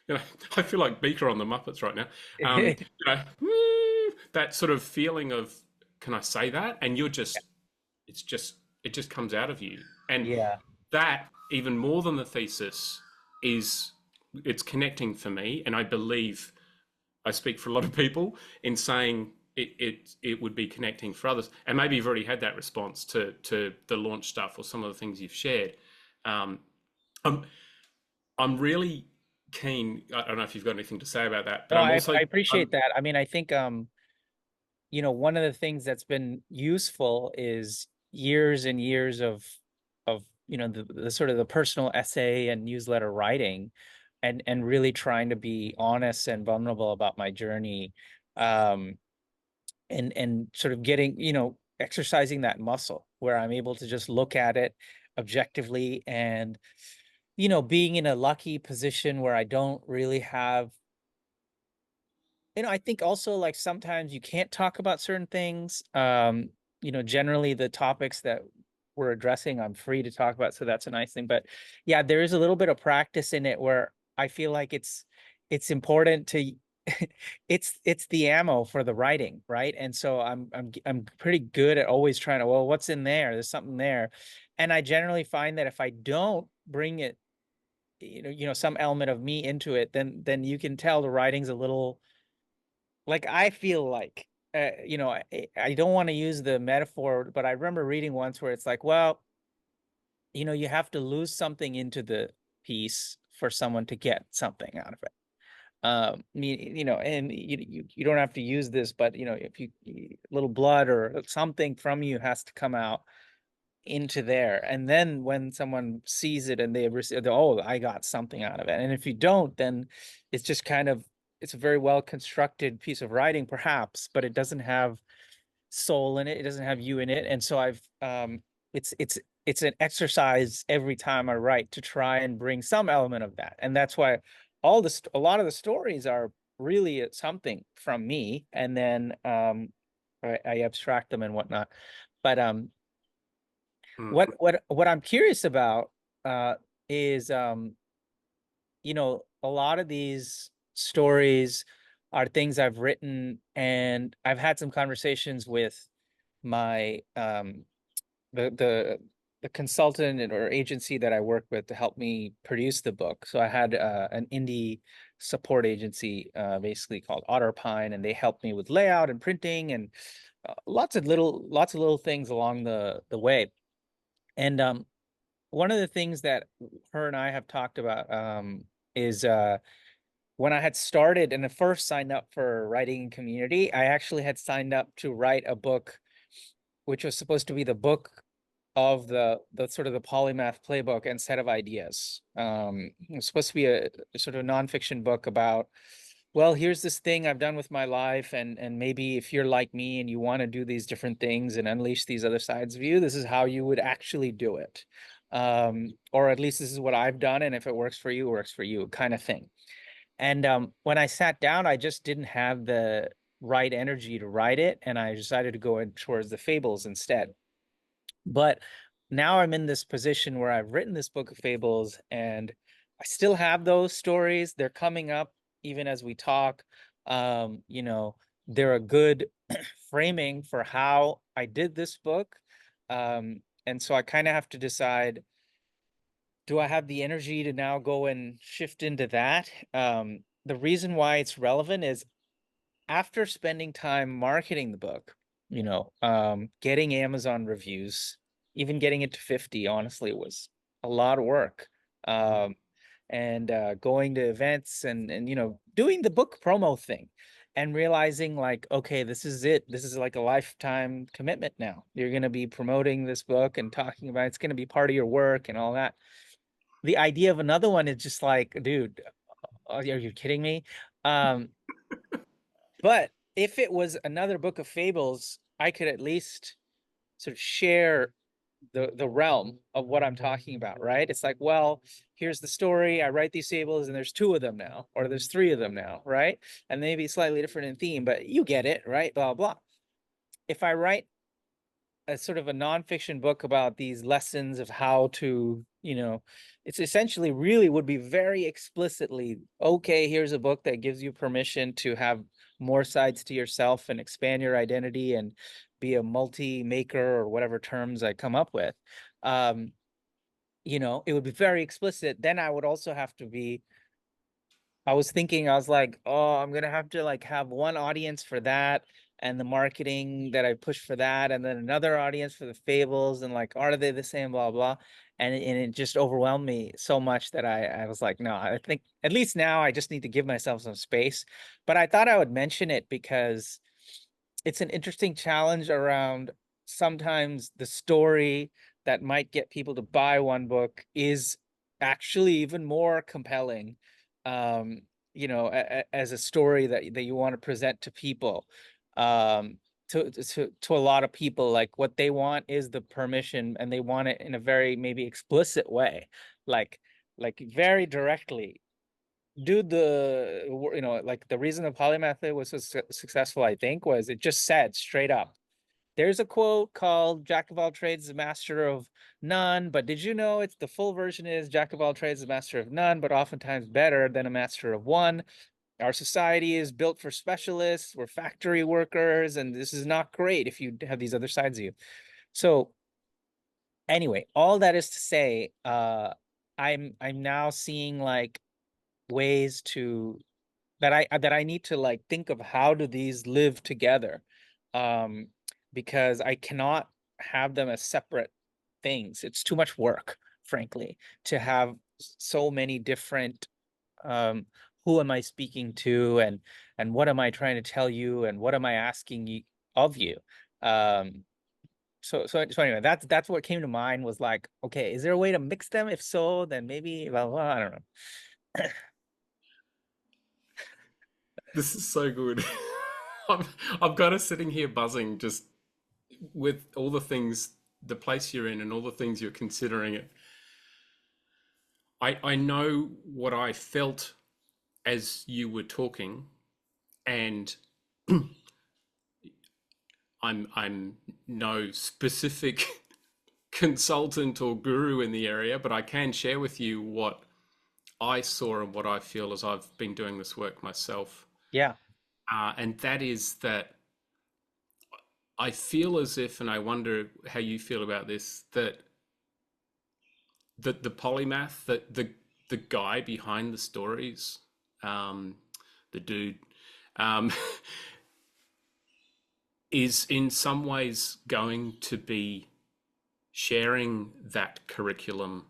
know, I feel like Beaker on the Muppets right now. That sort of feeling of, can I say that? And it's just, it just comes out of you. And Yeah. that, even more than the thesis, is, it's connecting for me. And I believe I speak for a lot of people in saying it would be connecting for others. And maybe you've already had that response to the launch stuff or some of the things you've shared. Um, I'm, I'm really keen. I don't know if you've got anything to say about that, but No, I'm also, I appreciate I'm, that. I mean, I think one of the things that's been useful is years and years of the sort of the personal essay and newsletter writing, and really trying to be honest and vulnerable about my journey, um and sort of getting, exercising that muscle where I'm able to just look at it objectively, and being in a lucky position where I don't really have, I think also, like, sometimes you can't talk about certain things. Generally the topics that we're addressing, I'm free to talk about, so that's a nice thing. But yeah, there is a little bit of practice in it where I feel like it's important to it's the ammo for the writing, right? And so I'm pretty good at always trying to, well, what's in there? There's something there. And I generally find that if I don't bring it, some element of me into it, then you can tell the writing's a little, like, I feel like, I don't want to use the metaphor, but I remember reading once where it's like, well, you have to lose something into the piece for someone to get something out of it. And you don't have to use this, but if little blood or something from you has to come out into there, and then when someone sees it and they receive, oh, I got something out of it. And if you don't, then it's just kind of, it's a very well constructed piece of writing perhaps, but it doesn't have soul in it, it doesn't have you in it. And so it's an exercise every time I write to try and bring some element of that. And that's why a lot of the stories are really something from me, and then I abstract them and whatnot. But mm, what I'm curious about is, a lot of these stories are things I've written, and I've had some conversations with my the the consultant or agency that I work with to help me produce the book. So I had an indie support agency, basically called Otterpine, and they helped me with layout and printing and lots of little things along the way. And one of the things that her and I have talked about, is when I had started and I first signed up for writing community, I actually had signed up to write a book, which was supposed to be the book of the sort of the polymath playbook and set of ideas. It was supposed to be a sort of nonfiction book about, well, here's this thing I've done with my life, and maybe if you're like me and you want to do these different things and unleash these other sides of you, this is how you would actually do it. Or at least this is what I've done, and if it works for you, it works for you, kind of thing. And when I sat down, I just didn't have the right energy to write it, and I decided to go in towards the fables instead. But now I'm in this position where I've written this book of fables, and I still have those stories. They're coming up even as we talk. They're a good framing for how I did this book. And so I kind of have to decide, do I have the energy to now go and shift into that? The reason why it's relevant is, after spending time marketing the book, getting Amazon reviews, even getting it to 50, honestly, was a lot of work. mm, Um, and going to events and doing the book promo thing, and realizing, like, okay, this is it. This is like a lifetime commitment now. You're going to be promoting this book and talking about it. It's going to be part of your work and all that. The idea of another one is just like, dude, are you kidding me? Um, but if it was another book of fables, I could at least sort of share. the realm of what I'm talking about, right? It's like, well, here's the story. I write these fables, and there's two of them now, or there's three of them now, right? And maybe slightly different in theme, but you get it, right? Blah blah. If I write a sort of a nonfiction book about these lessons of how to, it's essentially really would be very explicitly, okay, here's a book that gives you permission to have more sides to yourself and expand your identity and be a multi-maker or whatever terms I come up with. Um, it would be very explicit. Then I would also have to be I was thinking, I was like, oh, I'm gonna have to like have one audience for that and the marketing that I push for that, and then another audience for the fables, and like, are they the same, blah blah. And it just overwhelmed me so much that I was like, no, I think at least now I just need to give myself some space. But I thought I would mention it because it's an interesting challenge around sometimes the story that might get people to buy one book is actually even more compelling, um as a story that you want to present to people, um to a lot of people. Like, what they want is the permission, and they want it in a very maybe explicit way, like very directly. Dude, like the reason the polymath was so successful, I think, was it just said straight up. There's a quote called "Jack of all trades is a master of none," but did you know it's the full version is "Jack of all trades is a master of none, but oftentimes better than a master of one." Our society is built for specialists. We're factory workers, and this is not great if you have these other sides of you. So anyway, all that is to say, I'm now seeing like ways to that I need to like think of how do these live together, um because I cannot have them as separate things. It's too much work, frankly, to have so many different, um who am I speaking to, and what am I trying to tell you, and what am I asking you of you. um so anyway, that's what came to mind, was like, okay, is there a way to mix them? If so, then maybe, well, I don't know. This is so good. I'm kind of sitting here buzzing just with all the things, the place you're in and all the things you're considering it. I know what I felt as you were talking, and I'm no specific consultant or guru in the area, but I can share with you what I saw and what I feel as I've been doing this work myself. Yeah, And that is that I feel as if, and I wonder how you feel about this, that the polymath, that the guy behind the stories, um, the dude, um, is in some ways going to be sharing that curriculum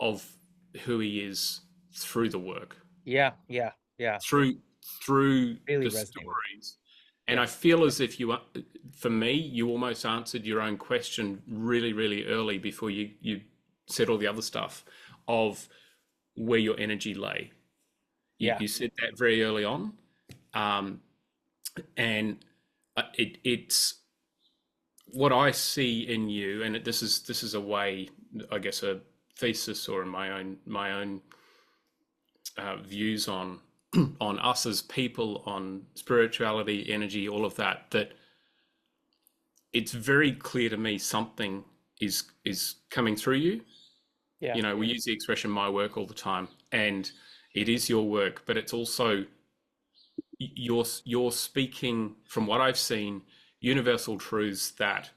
of who he is through the work, yeah, yeah, yeah. through through Really the resonated. stories. And I Yeah, feel as if you, for me, you almost answered your own question really, really early before you said all the other stuff of where your energy lay. yeah, You said that very early on, um, and it's what I see in you, and this is a way, I guess, a thesis or my own views on on us as people, on spirituality, energy, all of that. That it's very clear to me something is coming through you. yeah, You know, we use the expression "my work" all the time, and it is your work, but it's also you're speaking, from what I've seen, universal truths that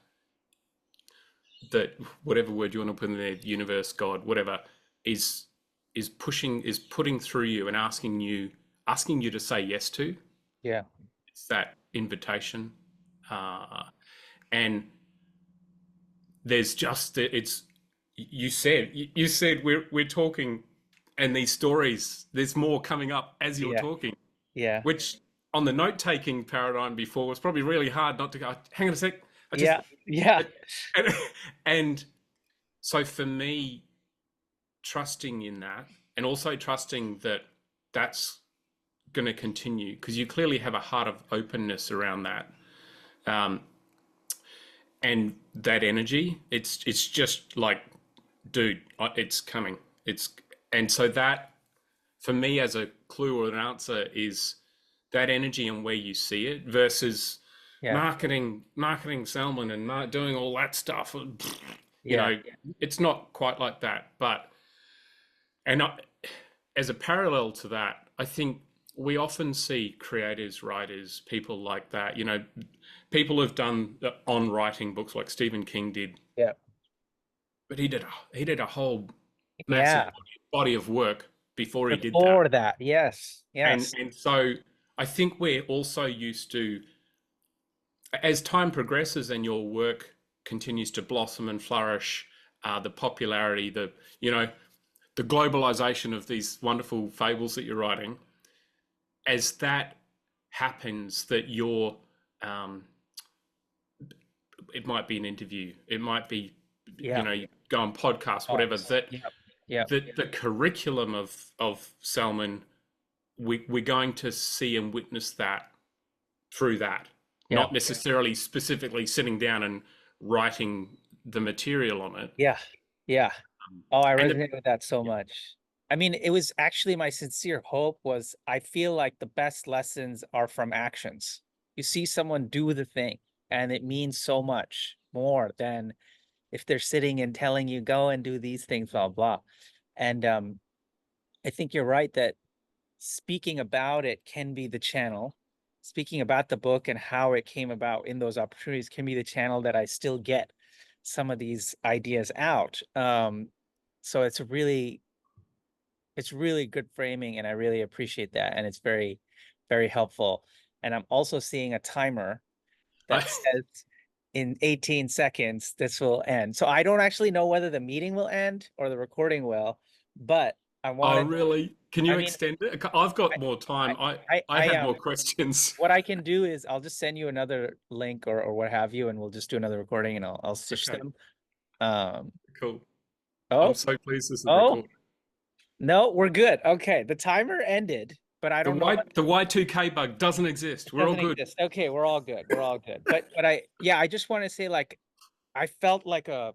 whatever word you want to put in there, universe, God, whatever, is is putting through you and asking you to say yes to. yeah, It's that invitation, uh, and there's just it's you said we're talking, and these stories, there's more coming up as you're yeah, talking, yeah, which on the note taking paradigm before was probably really hard not to go, hang on a sec, I just yeah, yeah, and, and so for me, trusting in that, and also trusting that that's going to continue, because you clearly have a heart of openness around that, um, and that energy, it's just like, dude, it's coming. It's And so that, for me, as a clue or an answer, is that energy and where you see it versus Yeah. marketing Salmon and doing all that stuff. You Yeah. know, it's not quite like that. But and I, as a parallel to that, I think we often see creators, writers, people like that. People have done on writing books like Stephen King did, Yeah. but he did a whole massive Yeah. body of work before he did that. Before that, yes. And Yes. and so I think we're also used to, as time progresses and your work continues to blossom and flourish, the popularity, the globalization of these wonderful fables that you're writing, as that happens, that um, it might be an interview, it might be, Yeah. you go on podcasts, whatever, Talks. that Yeah. Yeah. the curriculum of Salmon, we're going to see and witness that through that, Yeah. not necessarily specifically sitting down and writing the material on it. Yeah. Yeah. Oh, I And resonate with that so much. I mean, it was actually my sincere hope was I feel like the best lessons are from actions. You see someone do the thing, and it means so much more than if they're sitting and telling you go and do these things, blah blah. And I think you're right that speaking about it can be the channel. Speaking about the book and how it came about in those opportunities can be the channel that I still get some of these ideas out. So it's really good framing, and I really appreciate that. And it's very, very helpful. And I'm also seeing a timer I, that says in 18 seconds this will end. So I don't actually know whether the meeting will end or the recording will, but I oh, wanted, really? Can I you mean, extend it? I've got I, more time. I I had more questions. what I can do is I'll just send you another link or what have you, and we'll just do another recording and I'll stitch Okay, them. Um, cool. I'm oh, so pleased this is oh, recorded. no, we're good. Okay, the timer ended, but I The don't know Y what the Y2K bug doesn't it exist. We're all doesn't good. exist. Okay, we're all good. We're all good. But I just want to say like I felt like a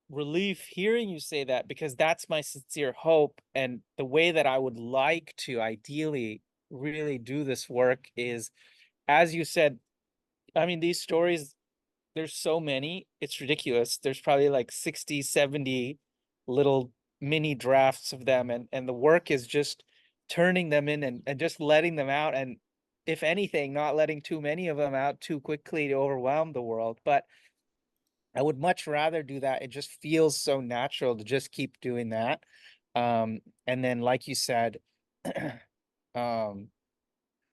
relief hearing you say that because that's my sincere hope. And the way that I would like to ideally really do this work is, as you said, I mean, these stories, there's so many, it's ridiculous. There's probably like 60, 70 little mini drafts of them. And the work is just turning them in and just letting them out. And if anything, not letting too many of them out too quickly to overwhelm the world. But I would much rather do that. It just feels so natural to just keep doing that. And then, like you said, um,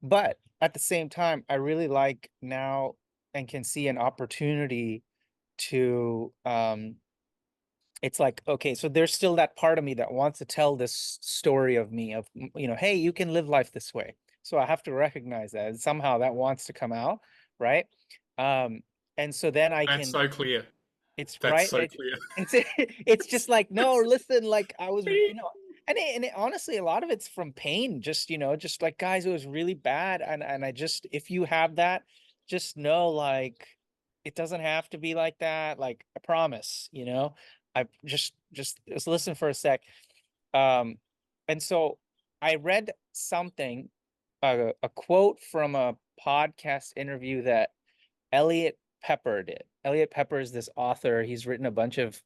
but at the same time, I really like now and can see an opportunity to, it's like, okay, so there's still that part of me that wants to tell this story of me of, hey, you can live life this way. So I have to recognize that and somehow that wants to come out, right? Um, and so then I That's can so clear. it's That's right. so clear. It's just like, no, listen, like I was, and it, honestly, a lot of it's from pain, just, just like guys, it was really bad. And I just, if you have that, just know, like, it doesn't have to be like that. Like, I promise, I just listen for a sec. Um, and so I read something, a quote from a podcast interview that Elliot Pepper did. Elliot Pepper is this author. He's written a bunch of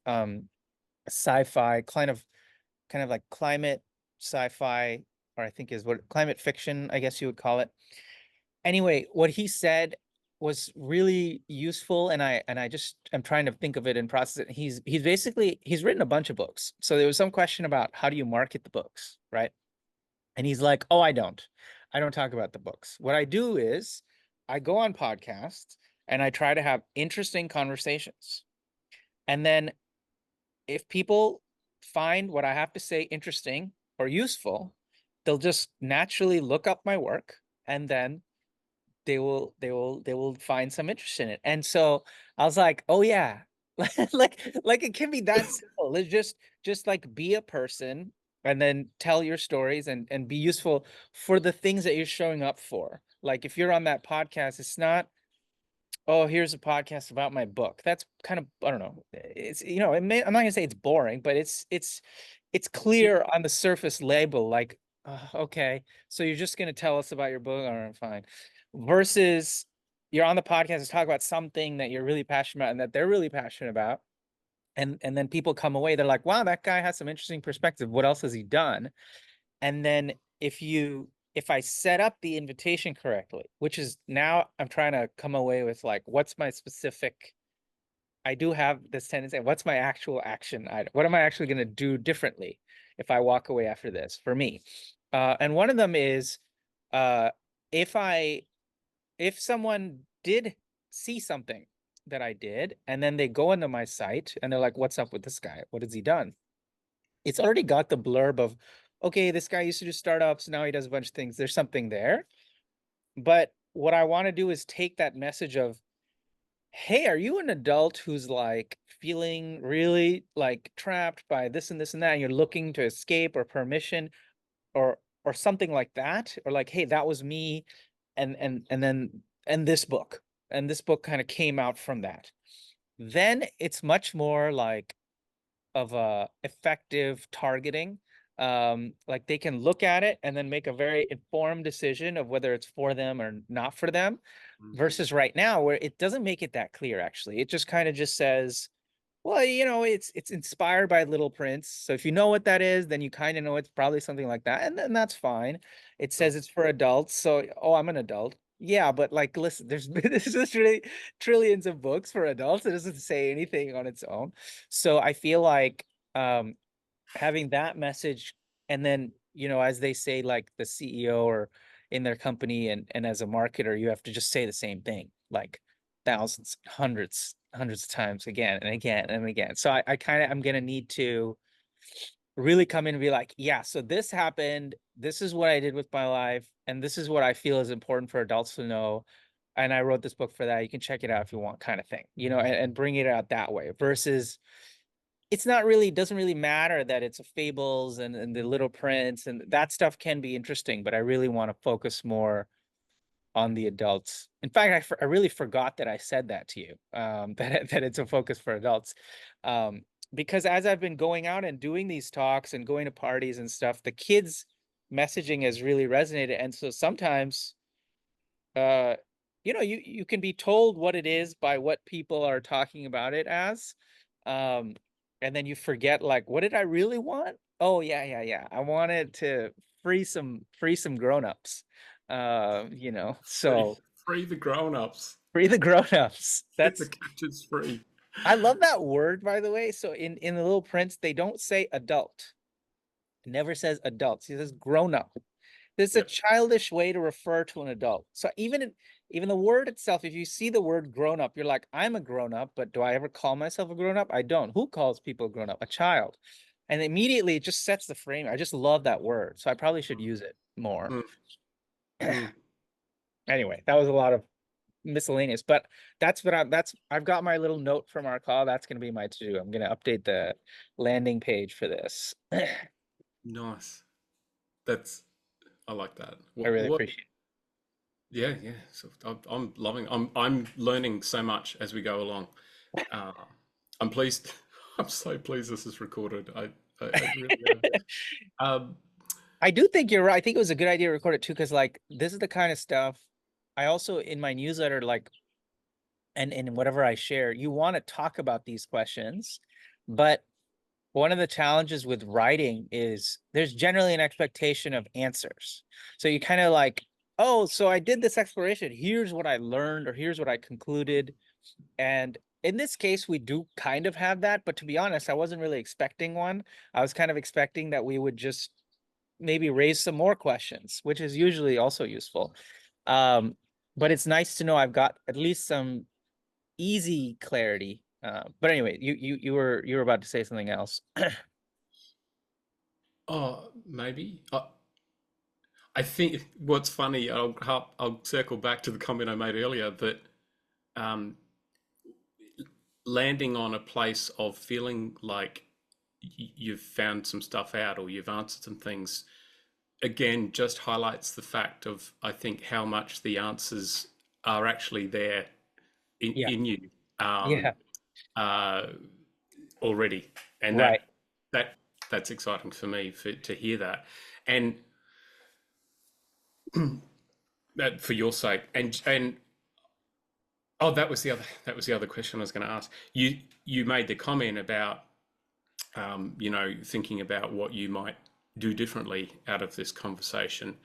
sci-fi, kind of like climate sci-fi, or I think is what climate fiction, I guess you would call it. Anyway, what he said was really useful, and I just I'm trying to think of it and process it. He's basically he's written a bunch of books. So there was some question about how do you market the books, right? And he's like, "Oh, I don't talk about the books. What I do is I go on podcasts and I try to have interesting conversations. And then if people find what I have to say interesting or useful, they'll just naturally look up my work and then they will find some interest in it." And so I was like, "Oh yeah." Like it can be that simple. Let's just like be a person and then tell your stories and be useful for the things that you're showing up for. Like if you're on that podcast, it's not, oh, here's a podcast about my book. That's kind of, I don't know. It's, I'm not gonna say it's boring, but it's Yeah. clear on the surface label, like, okay, so you're just gonna tell us about your book. All right, fine. Versus you're on the podcast to talk about something that you're really passionate about and that they're really passionate about. And then people come away, they're like, wow, that guy has some interesting perspective. What else has he done? And then if I set up the invitation correctly, which is now I'm trying to come away with like, what's my specific, I do have this tendency, what's my actual action item? What am I actually going to do differently if I walk away after this for me? And one of them is uh, if I, if someone did see something that I did, and then they go into my site and they're like, what's up with this guy? What has he done? It's already got the blurb of, okay, this guy used to do startups, now he does a bunch of things. There's something there. But what I want to do is take that message of, hey, are you an adult who's like feeling really like trapped by this and this and that, and you're looking to escape or permission or something like that? Or like, hey, that was me, and then and this book kind of came out from that. Then it's much more like of a effective targeting. Like they can look at it and then make a very informed decision of whether it's for them or not for them, Mhm. versus right now where it doesn't make it that clear actually. It just kind of just says, well, it's inspired by Little Prince. So if you know what that is, then you kind of know it's probably something like that, and then that's fine. It Sure. says it's for adults, so oh, I'm an adult. Yeah, but like, listen, there's just really trillions of books for adults. It doesn't say anything on its own. So I feel like um having that message, and then as they say, like the CEO or in their company, and as a marketer, you have to just say the same thing like thousands, hundreds of times again and again and again. So I kind of I'm gonna need to really come in and be like, yeah, so this happened, this is what I did with my life, and this is what I feel is important for adults to know, and I wrote this book for that. You can check it out if you want, kind of thing, and bring it out that way, versus it's not really, doesn't really matter that it's a fables and the Little Prince, and that stuff can be interesting, but I really want to focus more on the adults. In fact, I really forgot that I said that to you, that it's a focus for adults. Because as I've been going out and doing these talks and going to parties and stuff, the kids messaging has really resonated. And so sometimes uh you can be told what it is by what people are talking about it as, um and then you forget, like, what did I really want? Oh, yeah, I wanted to free some grown-ups, Free, so free the grown-ups. free the grown-ups. Get the That's, captives free. I love that word, by the way. So in the Little Prince, they don't say adult. It never says adults. He says grown up. It's a Yep. childish way to refer to an adult. So even the word itself, if you see the word grown up, you're like, I'm a grown up, but do I ever call myself a grown up? I don't. Who calls people grown up? A child. And immediately it just sets the frame. I just love that word. So I probably should use it more. Mm, mm. Anyway, that was a lot of miscellaneous, but I've got my little note from our call. That's going to be my to do. I'm going to update the landing page for this. I Nice. That's I like that. really What? appreciate Yeah, yeah. So I'm loving. I'm learning so much as we go along. Uh, I'm pleased. I'm so pleased this is recorded. I really am. it. Um, I do think you're right. I think it was a good idea to record it too, because like this is the kind of stuff I also in my newsletter, like, and whatever I share, you want to talk about these questions. But one of the challenges with writing is there's generally an expectation of answers. So you kind of like, oh, so I did this exploration. Here's what I learned, or here's what I concluded. And in this case, we do kind of have that. But to be honest, I wasn't really expecting one. I was kind of expecting that we would just maybe raise some more questions, which is usually also useful. Um, but it's nice to know I've got at least some easy clarity. But anyway, you were about to say something else. oh, maybe. I think what's funny. I'll circle back to the comment I made earlier that um, landing on a place of feeling like you've found some stuff out or you've answered some things again just highlights the fact of I think how much the answers are actually there in Yeah. you Yeah. um, uh, already, and Right. that that's exciting for me to hear that, and that for your sake, and oh, that was the other question I was going to ask. You made the comment about thinking about what you might do differently out of this conversation.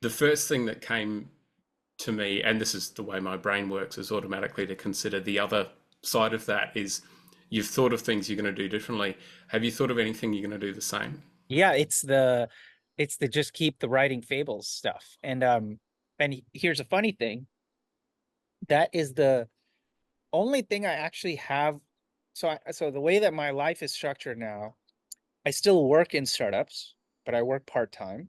The first thing that came to me, and this is the way my brain works, is automatically to consider the other side of that is you've thought of things you're going to do differently. Have you thought of anything you're going to do the same? Yeah, it's the just keep the writing fables stuff. And here's a funny thing. That is the only thing I actually have. So the way that my life is structured now, I still work in startups, but I work part-time.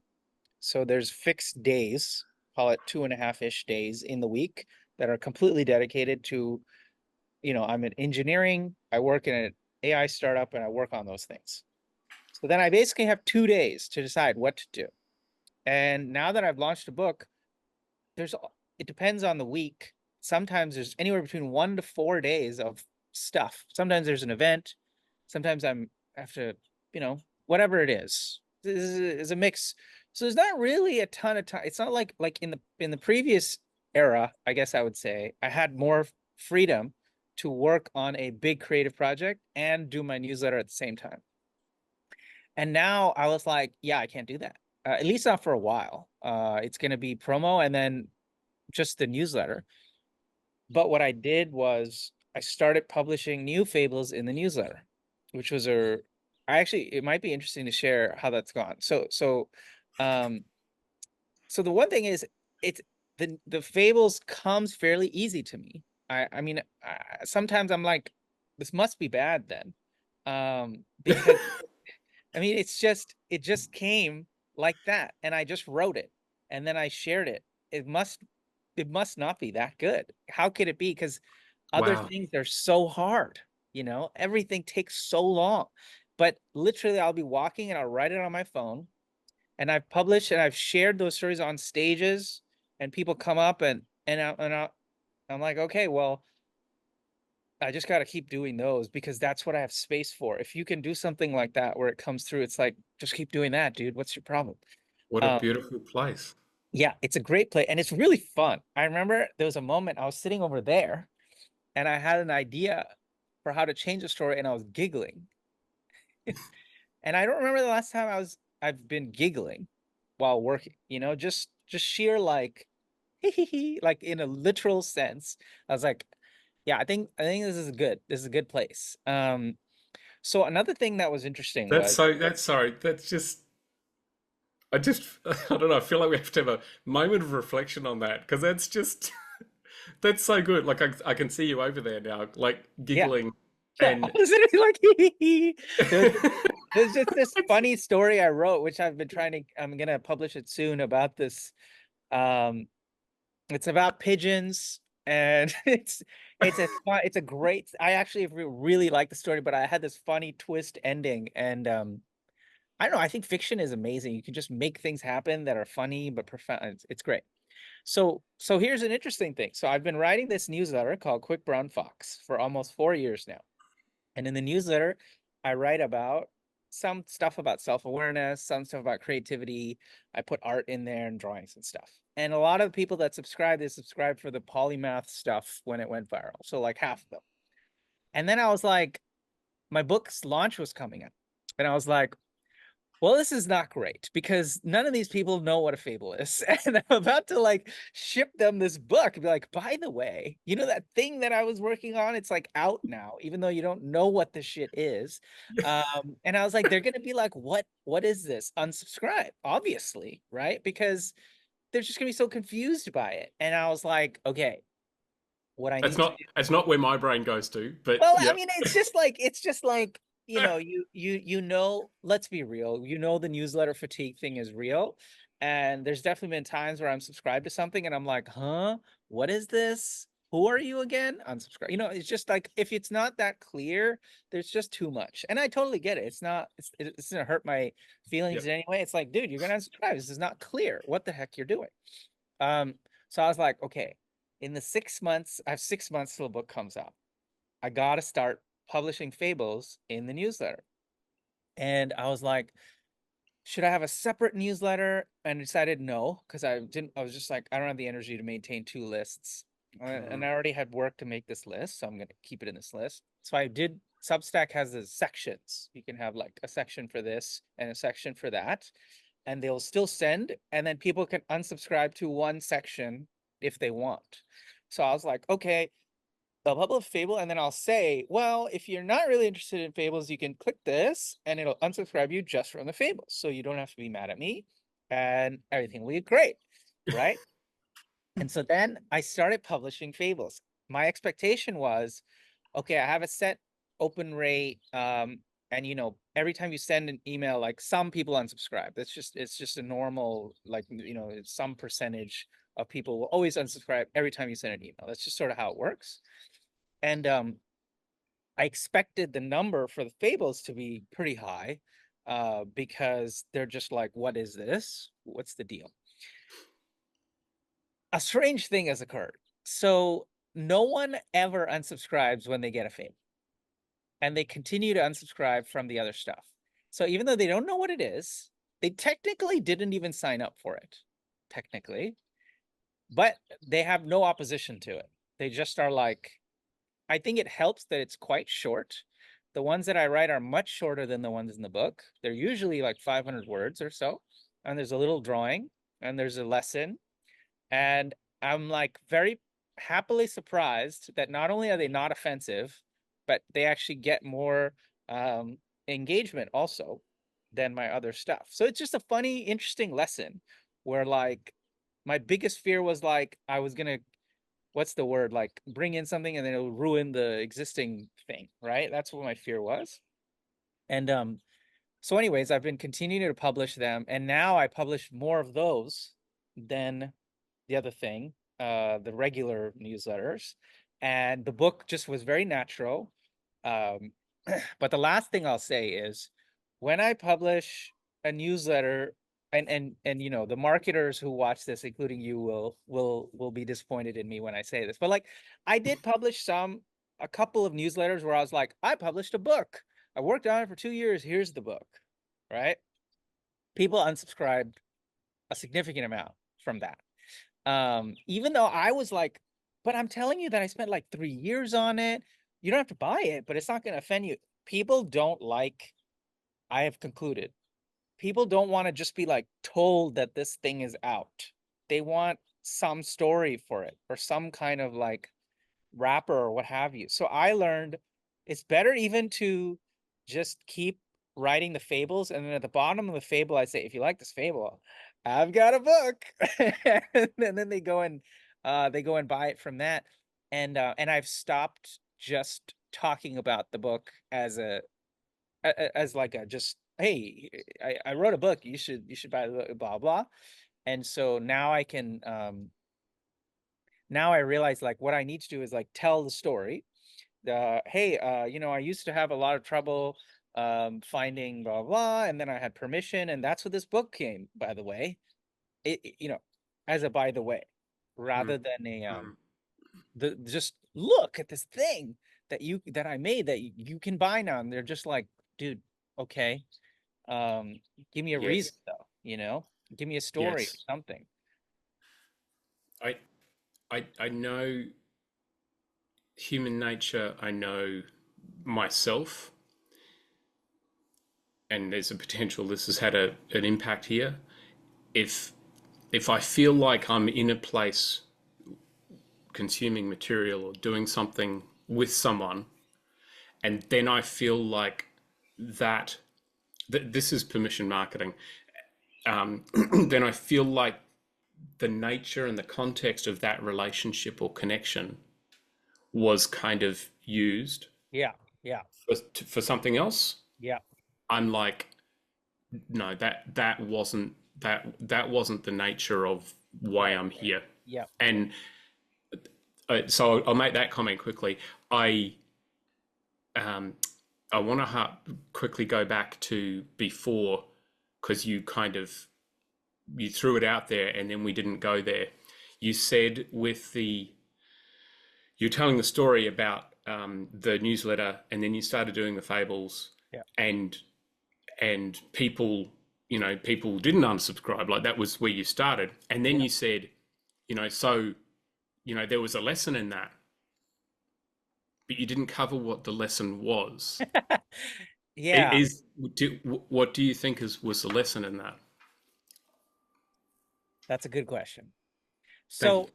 So there's fixed days, call it 2.5-ish days in the week that are completely dedicated to, I'm in engineering, I work in an AI startup, and I work on those things. So then I basically have 2 days to decide what to do. And now that I've launched a book, there's it depends on the week. Sometimes there's anywhere between 1 to 4 days of stuff. Sometimes there's an event. Sometimes I have to, whatever it is. This is a mix. So there's not really a ton of time. It's not like in the previous era, I guess I would say, I had more freedom to work on a big creative project and do my newsletter at the same time. And now I was like, yeah, I can't do that. At least not for a while. It's going to be promo and then just the newsletter. But what I did was I started publishing new fables in the newsletter, which was it might be interesting to share how that's gone. Um, so the one thing is, it's the fables comes fairly easy to me. I mean, sometimes I'm like, this must be bad then, because I mean, it just came like that, and I just wrote it, and then I shared it. It must not be that good. How could it be? Because other Wow. things are so hard, everything takes so long. But literally, I'll be walking and I'll write it on my phone, and I've published and I've shared those stories on stages, and people come up I'm like, okay, well, I just got to keep doing those because that's what I have space for. If you can do something like that where it comes through, it's like, just keep doing that, dude. What's your problem? What a Um, beautiful place. yeah, it's a great play and it's really fun. I remember there was a moment I was sitting over there and I had an idea for how to change the story and I was giggling. And I don't remember the last time I've been giggling while working, just sheer like like in a literal sense. I was like, yeah, I think this is good. This is a good place. So another thing that was interesting That's was, so. That's sorry. That's just. I just. I don't know. I feel like we have to have a moment of reflection on that because that's just. That's so good. Like I can see you over there now, like yeah, giggling, yeah, I and was literally like, there's there's just this funny story I wrote, which I'm gonna publish it soon about this. Um, it's about pigeons, and it's a great. I actually really like the story, but I had this funny twist ending, and I don't know. I think fiction is amazing. You can just make things happen that are funny but profound. It's great. So here's an interesting thing. So I've been writing this newsletter called Quick Brown Fox for almost 4 years now. And in the newsletter, I write about some stuff about self-awareness, some stuff about creativity. I put art in there and drawings and stuff. And a lot of the people that subscribe, they subscribe for the polymath stuff when it went viral. So like half of them. And then I was like, my book's launch was coming up. And I was like, well, this is not great because none of these people know what a fable is. And I'm about to like ship them this book and be like, by the way, that thing that I was working on, it's like out now, even though you don't know what the shit is. And I was like, they're gonna be like, what is this? Unsubscribe, obviously, right? Because they're just gonna be so confused by it. And I was like, okay, what I that's need to not do. that's not where my brain goes to. But Well, I yeah, mean, it's just like, let's be real. The newsletter fatigue thing is real. And there's definitely been times where I'm subscribed to something and I'm like, huh, what is this? Who are you again? Unsubscribe. It's just like if it's not that clear, there's just too much. And I totally get it. It's gonna hurt my feelings yep. in any way. It's like, dude, you're gonna unsubscribe. This is not clear what the heck you're doing. Um, so I was like, okay. in the 6 months, I have 6 months till the book comes out. I gotta start publishing fables in the newsletter. And I was like, should I have a separate newsletter? And decided no, because I was just like, I don't have the energy to maintain two lists. And I already had work to make this list, so I'm gonna keep it in this list. So I did. Substack has the sections. You can have like a section for this and a section for that, and they'll still send, and then people can unsubscribe to one section if they want. So I was like, okay, I'll publish a fable, and then I'll say, well, if you're not really interested in fables, you can click this and it'll unsubscribe you just from the fables. So you don't have to be mad at me and everything will be great. Right. And so then I started publishing fables. My expectation was, okay, I have a set open rate. And every time you send an email, like some people unsubscribe. It's just a normal, like, some percentage of people will always unsubscribe every time you send an email. That's just sort of how it works. And I expected the number for the fables to be pretty high, because they're just like, what is this? What's the deal? A strange thing has occurred. So no one ever unsubscribes when they get a fable, and they continue to unsubscribe from the other stuff. So even though they don't know what it is, they technically didn't even sign up for it, technically, but they have no opposition to it. They just are like, I think it helps that it's quite short. The ones that I write are much shorter than the ones in the book. They're usually like 500 words or so. And there's a little drawing and there's a lesson. And I'm like very happily surprised that not only are they not offensive, but they actually get more engagement also than my other stuff. So it's just a funny, interesting lesson where, like, my biggest fear was like I was gonna, what's the word, like bring in something and then it'll ruin the existing thing, right? That's what my fear was. And so anyways, I've been continuing to publish them, and now I publish more of those than the other thing, the regular newsletters. And the book just was very natural. Um, but the last thing I'll say is, when I publish a newsletter, and the marketers who watch this, including you, will be disappointed in me when I say this. But like, I did publish a couple of newsletters where I was like, I published a book. I worked on it for 2 years. Here's the book, right? People unsubscribed a significant amount from that. Even though I was like, but I'm telling you that I spent like 3 years on it. You don't have to buy it, but it's not going to offend you. People don't like, I have concluded, people don't want to just be like told that this thing is out. They want some story for it or some kind of like wrapper or what have you. So I learned it's better even to just keep writing the fables, and then at the bottom of the fable I say, if you like this fable, I've got a book. And then they go and buy it from that. And I've stopped just talking about the book as as like a just, hey, I wrote a book, you should buy the book, blah blah. And so now I can, now I realize like what I need to do is like tell the story. Hey, I used to have a lot of trouble finding blah blah, and then I had permission, and that's what this book came, by the way. As a by the way, rather than a the just look at this thing that I made that you can buy now, and they're just like, dude, okay, give me a reason Yes. though, give me a story or Yes. something. I I know human nature. I know myself, and there's a potential this has had an impact here. If if I feel like I'm in a place consuming material or doing something with someone, and then I feel like that this is permission marketing, then I feel like the nature and the context of that relationship or connection was kind of used Yeah, yeah, for something else. yeah, I'm like, no, that wasn't the nature of why right, I'm here. yeah, And so I'll make that comment quickly. I um, I want to quickly go back to before, because you threw it out there and then we didn't go there. You said with the you're telling the story about the newsletter, and then you started doing the fables, Yeah. and people, people didn't unsubscribe. Like that was where you started, and then Yeah. you said, so there was a lesson in that, but you didn't cover what the lesson was. It Yeah, is what do you think was the lesson in that? that's a good question. Thank you. So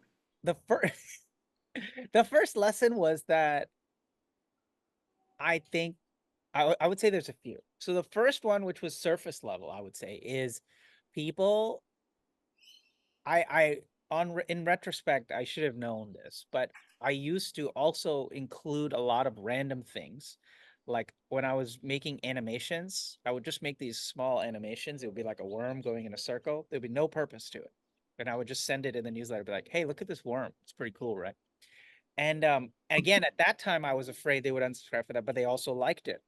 the first the first lesson was that I think I would say there's a few. So the first one, which was surface level, I would say, is people. I in retrospect, I should have known this, but I used to also include a lot of random things. Like when I was making animations, I would just make these small animations. It would be like a worm going in a circle. There'd be no purpose to it. And I would just send it in the newsletter, be like, hey, look at this worm. It's pretty cool, right? And again, at that time, I was afraid they would unsubscribe for that, but they also liked it.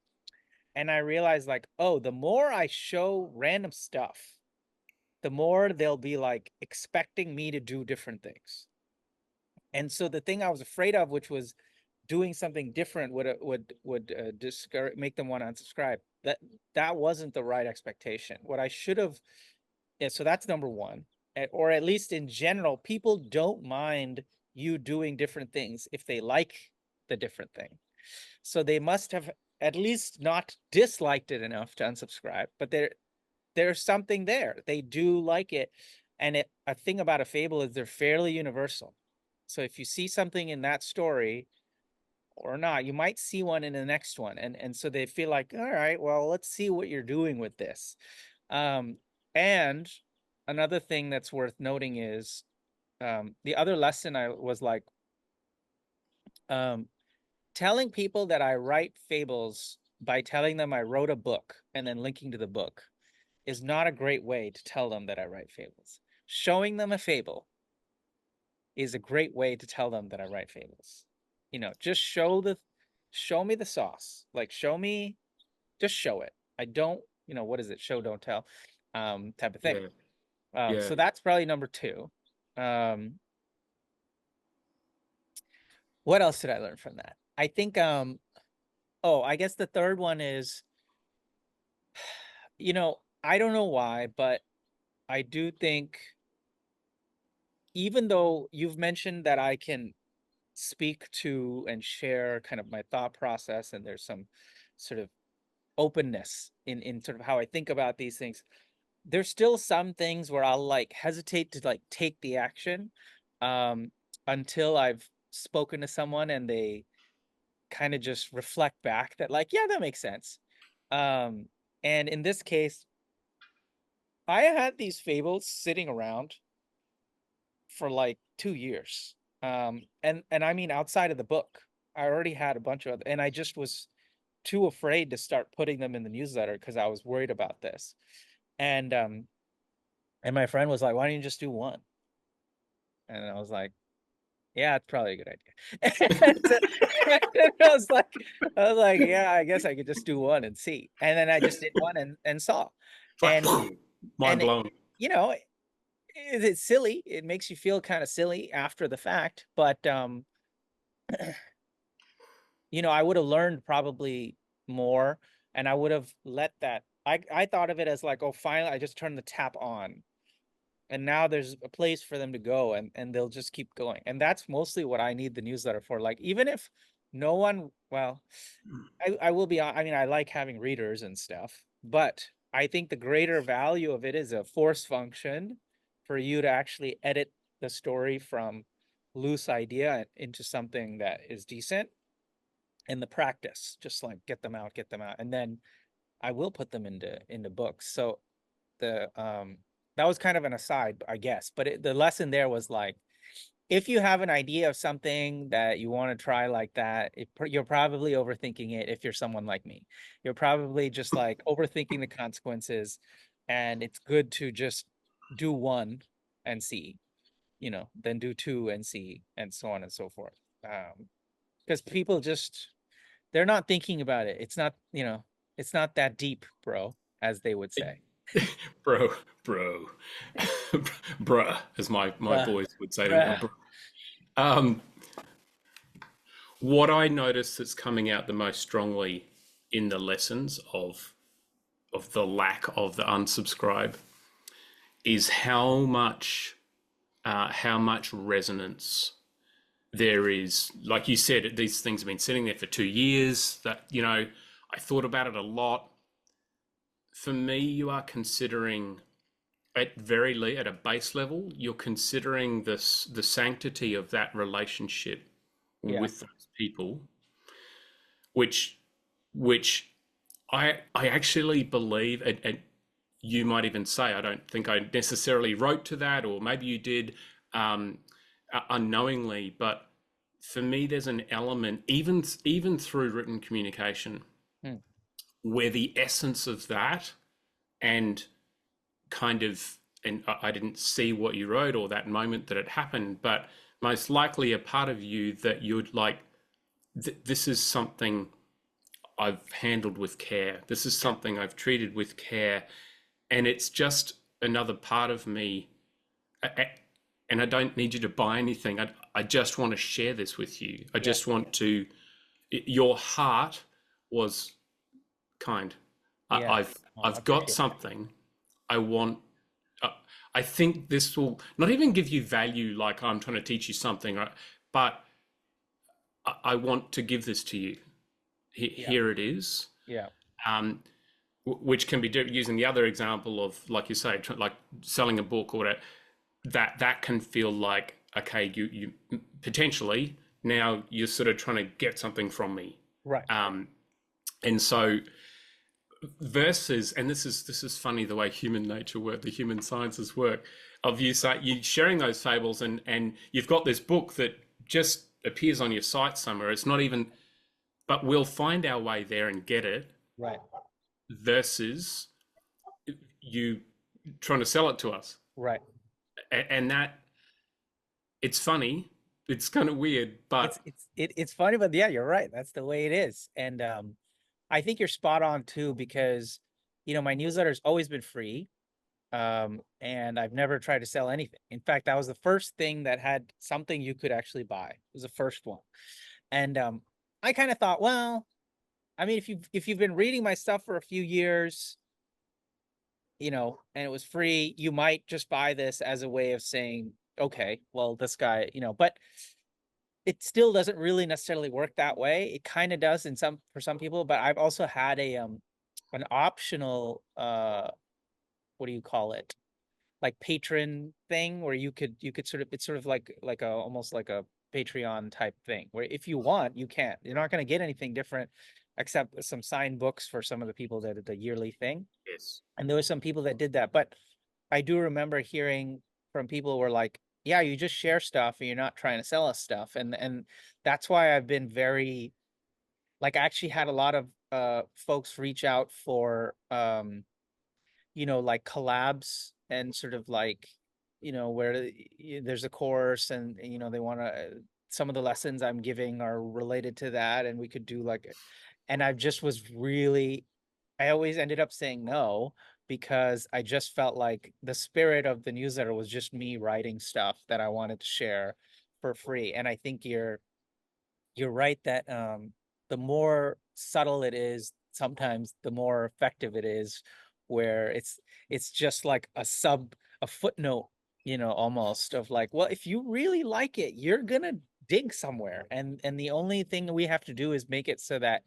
And I realized, like, oh, the more I show random stuff, the more they'll be like expecting me to do different things. And so the thing I was afraid of, which was doing something different, would discourage, make them want to unsubscribe. That wasn't the right expectation. What I should have, yeah, so that's number one. Or at least in general, people don't mind you doing different things if they like the different thing. So they must have at least not disliked it enough to unsubscribe, but there's something there. They do like it. And a thing about a fable is they're fairly universal. So if you see something in that story or not, you might see one in the next one. And so they feel like, all right, well, let's see what you're doing with this. And another thing that's worth noting is the other lesson I was like, um, telling people that I write fables by telling them I wrote a book and then linking to the book is not a great way to tell them that I write fables. Showing them a fable is a great way to tell them that I write fables. Just show me the sauce. Like just show it. I don't, what is it? Show, don't tell, type of thing. Yeah, yeah, So that's probably number two. Um, what else did I learn from that? I think, oh, I guess the third one is, I don't know why, but I do think, even though you've mentioned that I can speak to and share kind of my thought process, and there's some sort of openness in sort of how I think about these things, there's still some things where I'll like hesitate to like take the action um until I've spoken to someone and they kind of just reflect back that, like, yeah, that makes sense. And in this case, I had these fables sitting around for like 2 years. And I mean, outside of the book, I already had a bunch of, and I just was too afraid to start putting them in the newsletter because I was worried about this. And my friend was like, why don't you just do one? And I was like, yeah, it's probably a good idea. And I was like, yeah, I guess I could just do one and see. And then I just did one and saw. it's like And mind and it, blown. you know, it's silly. It makes you feel kind of silly after the fact, but I would have learned probably more, and I would have let that. I thought of it as like, oh, finally, I just turned the tap on, and now there's a place for them to go, and they'll just keep going. And that's mostly what I need the newsletter for. Like, even if no one, well, I will be. I mean, I like having readers and stuff, but I think the greater value of it is a force function for you to actually edit the story from loose idea into something that is decent in the practice. Just like get them out, and then I will put them into books. So the that was kind of an aside, I guess, but the lesson there was like, if you have an idea of something that you want to try like that, you're probably overthinking it. If you're someone like me, you're probably just like overthinking the consequences, and it's good to just do one and see, then do two and see, and so on and so forth. Because people just, they're not thinking about it. It's not that deep, bro, as they would say. bro, bro, bruh, as my Bruh, boys would say to me. bruh. Um, What I notice that's coming out the most strongly in the lessons of the lack of the unsubscribe is how much resonance there is. Like you said, these things have been sitting there for 2 years. That, I thought about it a lot. For me, you are considering at a base level, you're considering the sanctity of that relationship Yeah. with those people, which which I actually believe, and you might even say, I don't think I necessarily wrote to that, or maybe you did, um, unknowingly, but for me, there's an element, even through written communication, Hmm. where the essence of that, and kind of, and I didn't see what you wrote or that moment that it happened, but most likely a part of you that you'd like, this is something I've handled with care. This is something I've treated with care. And it's just another part of me. And I don't need you to buy anything. I just want to share this with you. I Yeah. just want to, your heart was kind. I, I've, Yes. Oh, I I've got appreciate something. I want, uh, I think this will not even give you value like I'm trying to teach you something, right? But I want to give this to you. that. Yeah. Here it is. Yeah. Um, which can be using the other example of, like you say, like selling a book or whatever, that can feel like, okay, you potentially now you're sort of trying to get something from me. Right. um and so versus, and this is funny the way human nature work, the human sciences work, of you sharing those fables, and you've got this book that just appears on your site somewhere, it's not even, but we'll find our way there and get it, Right. versus you trying to sell it to us. Right. And that, it's funny, it's kind of weird, but It's funny, but yeah, you're right. That's the way it is. And I think you're spot on too, because my newsletter's always been free. And I've never tried to sell anything. In fact, that was the first thing that had something you could actually buy. It was the first one. And I kind of thought, well, I mean, if you've been reading my stuff for a few years, and it was free, you might just buy this as a way of saying, okay, well, this guy, but it still doesn't really necessarily work that way. It kind of does for some people, but I've also had an optional what do you call it? Like patron thing where you could sort of, it's sort of like a almost like a Patreon type thing where if you want, you can. You're not going to get anything different except some signed books for some of the people that did the yearly thing. yes. And there were some people that did that, but I do remember hearing from people who were like, yeah, you just share stuff and you're not trying to sell us stuff. And that's why I've been very, like, I actually had a lot of folks reach out for like collabs and sort of like, where there's a course and, they want to, some of the lessons I'm giving are related to that. And we could do like, and I just was really, I always ended up saying no because I just felt like the spirit of the newsletter was just me writing stuff that I wanted to share for free. And I think you're right that the more subtle it is, sometimes the more effective it is, where it's just like a footnote, almost of like, well, if you really like it, you're gonna dig somewhere. And the only thing we have to do is make it so that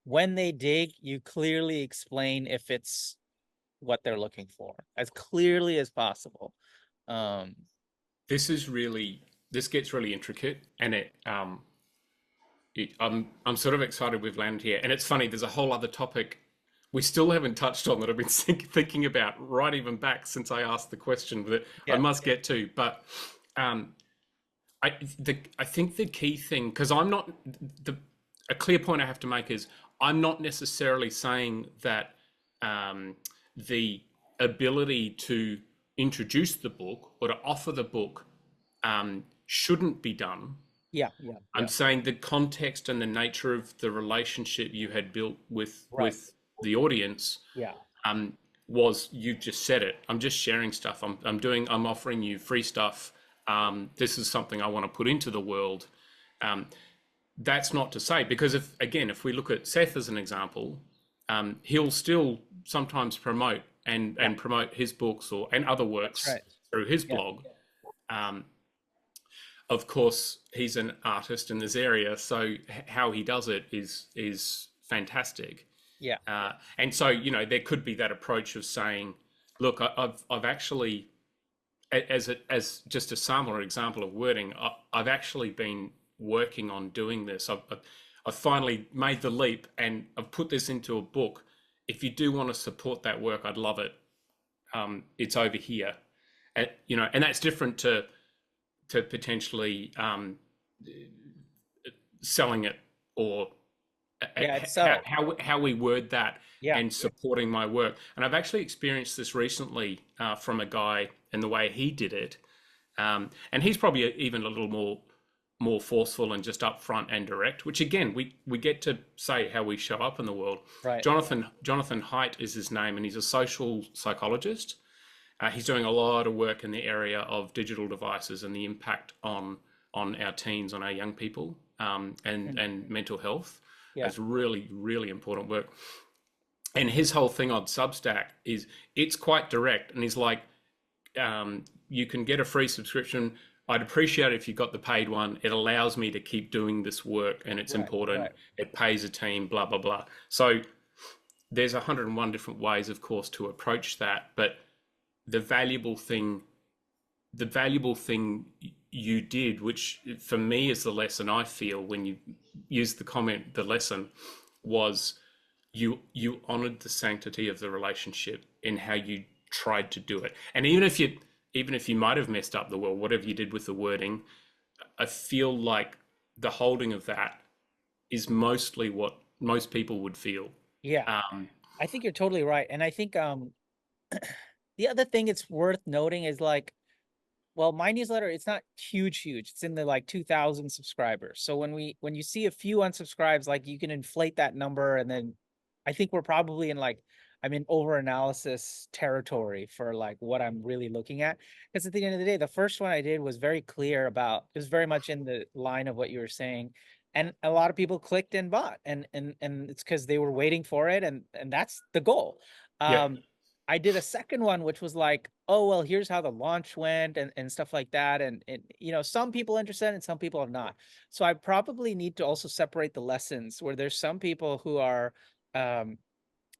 when they dig, you clearly explain if it's what they're looking for as clearly as possible. Um, This gets really intricate, and I'm sort of excited we've landed here. And it's funny, there's a whole other topic we still haven't touched on that I've been thinking about right even back since I asked the question that I yeah, must get to. But um, I think the key thing, because I'm not, the a clear point I have to make is, I'm not necessarily saying that the ability to introduce the book or to offer the book shouldn't be done. yeah, yeah, I'm yeah. saying the context and the nature of the relationship you had built with Right. the audience, Yeah. um, was, you just said it. I'm just sharing stuff. I'm offering you free stuff. This is something I want to put into the world. Um, that's not to say, because if we look at Seth as an example, he'll still sometimes promote Yeah, and promote his books or and other that's works right. through his Yeah, blog. Um, of course, he's an artist in this area, so how he does it is fantastic. yeah, And so, there could be that approach of saying, look, I've actually, as just a sample or example of wording, I've actually been working on doing this. I've finally made the leap and I've put this into a book. If you do want to support that work, I'd love it. It's over here, and that's different to potentially selling it, or yeah. It's how, subtle. how we word that Yeah, and supporting my work. And I've actually experienced this recently from a guy and the way he did it. And he's probably even a little more forceful and just upfront and direct. Which again, we get to say how we show up in the world. right. Jonathan Haidt is his name, and he's a social psychologist. He's doing a lot of work in the area of digital devices and the impact on our teens, on our young people, Mm, and mental health. yeah, It's really, really important work. And his whole thing on Substack is it's quite direct, and he's like, you can get a free subscription. I'd appreciate it if you got the paid one. It allows me to keep doing this work, and it's right, important. right. It pays a team, blah blah blah. So there's 101 different ways, of course, to approach that. But the valuable thing, the valuable thing you did, which for me is the lesson I feel when you use the comment, the lesson was you honored the sanctity of the relationship in how you tried to do it. And even if you might have messed up the word, whatever you did with the wording, I feel like the holding of that is mostly what most people would feel. Yeah, Um, I think you're totally right. And I think the other thing it's worth noting is like, well, my newsletter, it's not huge, huge. It's in the like 2,000 subscribers. So when you see a few unsubscribes, like you can inflate that number, and then I think we're probably in like I'm in over analysis territory for like what I'm really looking at. Because at the end of the day, the first one I did was very clear about it was very much in the line of what you were saying. And a lot of people clicked and bought, and it's because they were waiting for it, and that's the goal. yeah, Um, I did a second one, which was like, oh, well, here's how the launch went and stuff like that. And, some people understand and some people have not. So I probably need to also separate the lessons where there's some people who are um,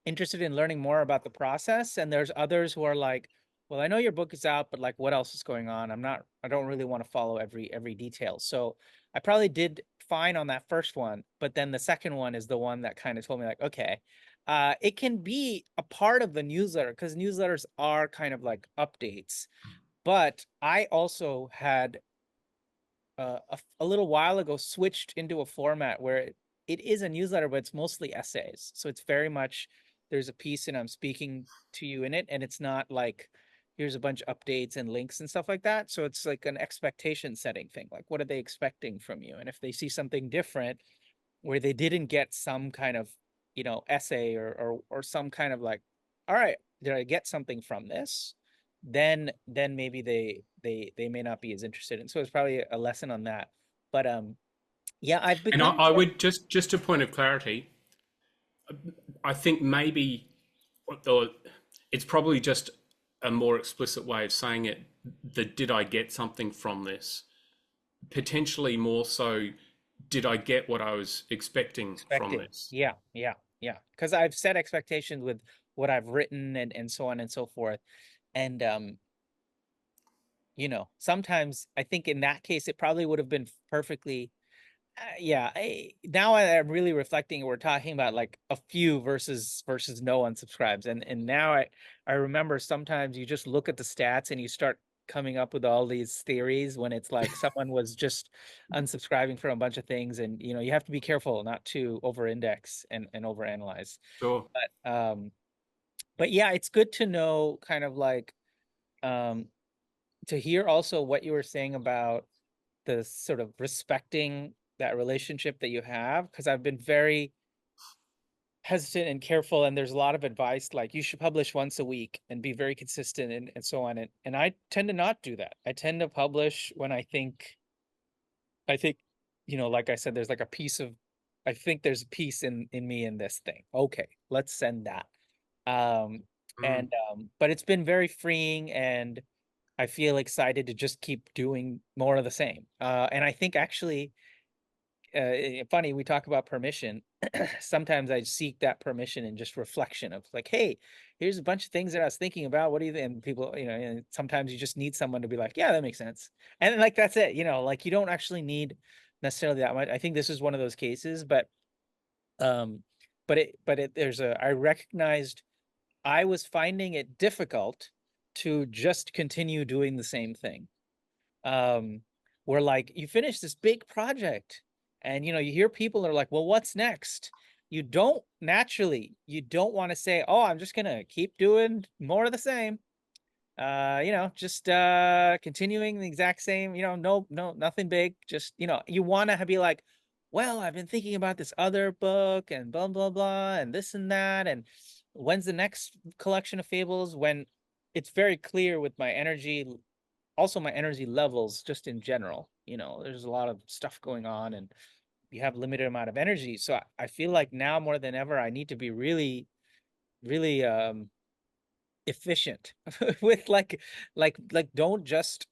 interested in learning more about the process. And there's others who are like, well, I know your book is out, but like, what else is going on? I don't really want to follow every detail. So I probably did fine on that first one, but then the second one is the one that kind of told me like, okay, it can be a part of the newsletter because newsletters are kind of like updates. But I also had a little while ago switched into a format where it is a newsletter, but it's mostly essays. So it's very much there's a piece and I'm speaking to you in it, and it's not like here's a bunch of updates and links and stuff like that. So it's like an expectation setting thing. Like, what are they expecting from you? And if they see something different where they didn't get some kind of essay or some kind of like, all right, did I get something from this, then maybe they may not be as interested. And so it's probably a lesson on that. But yeah, I've and I, become I more. would just a point of clarity. I think maybe, or it's probably just a more explicit way of saying it. That did I get something from this? Potentially more so, did I get what I was expecting from Expecting. this? Yeah, yeah, yeah, because I've set expectations with what I've written and so on and so forth. And sometimes I think in that case it probably would have been perfectly. Yeah, now I'm really reflecting. We're talking about like a few versus no unsubscribes, and now I remember sometimes you just look at the stats and you start coming up with all these theories when it's like someone was just unsubscribing from a bunch of things, and you have to be careful not to over-index and overanalyze. Sure. But yeah, it's good to know kind of like um to hear also what you were saying about the sort of respecting that relationship that you have, because I've been very hesitant and careful, and there's a lot of advice like you should publish once a week and be very consistent and so on, and I tend to not do that. I tend to publish when I think like I said, there's like a piece of, I think there's a piece in me in this thing. Okay, let's send that. Um, Mm, and but it's been very freeing, and I feel excited to just keep doing more of the same. And I think actually, funny, we talk about permission. Sometimes I seek that permission and just reflection of like, hey, here's a bunch of things that I was thinking about. What do you think? And people, and sometimes you just need someone to be like, yeah, that makes sense. And like, that's it, like you don't actually need necessarily that much. I think this is one of those cases, um, I recognized I was finding it difficult to just continue doing the same thing. um where like you finish this big project, and you hear people are like, well, what's next? You don't want to say, oh, I'm just gonna keep doing more of the same. Just continuing the exact same, no, nothing big. Just, you want to be like, well, I've been thinking about this other book and blah blah blah and this and that, and when's the next collection of fables? When it's very clear with my energy, also my energy levels just in general. There's a lot of stuff going on, and you have limited amount of energy. So I feel like now more than ever I need to be really, really efficient with like don't just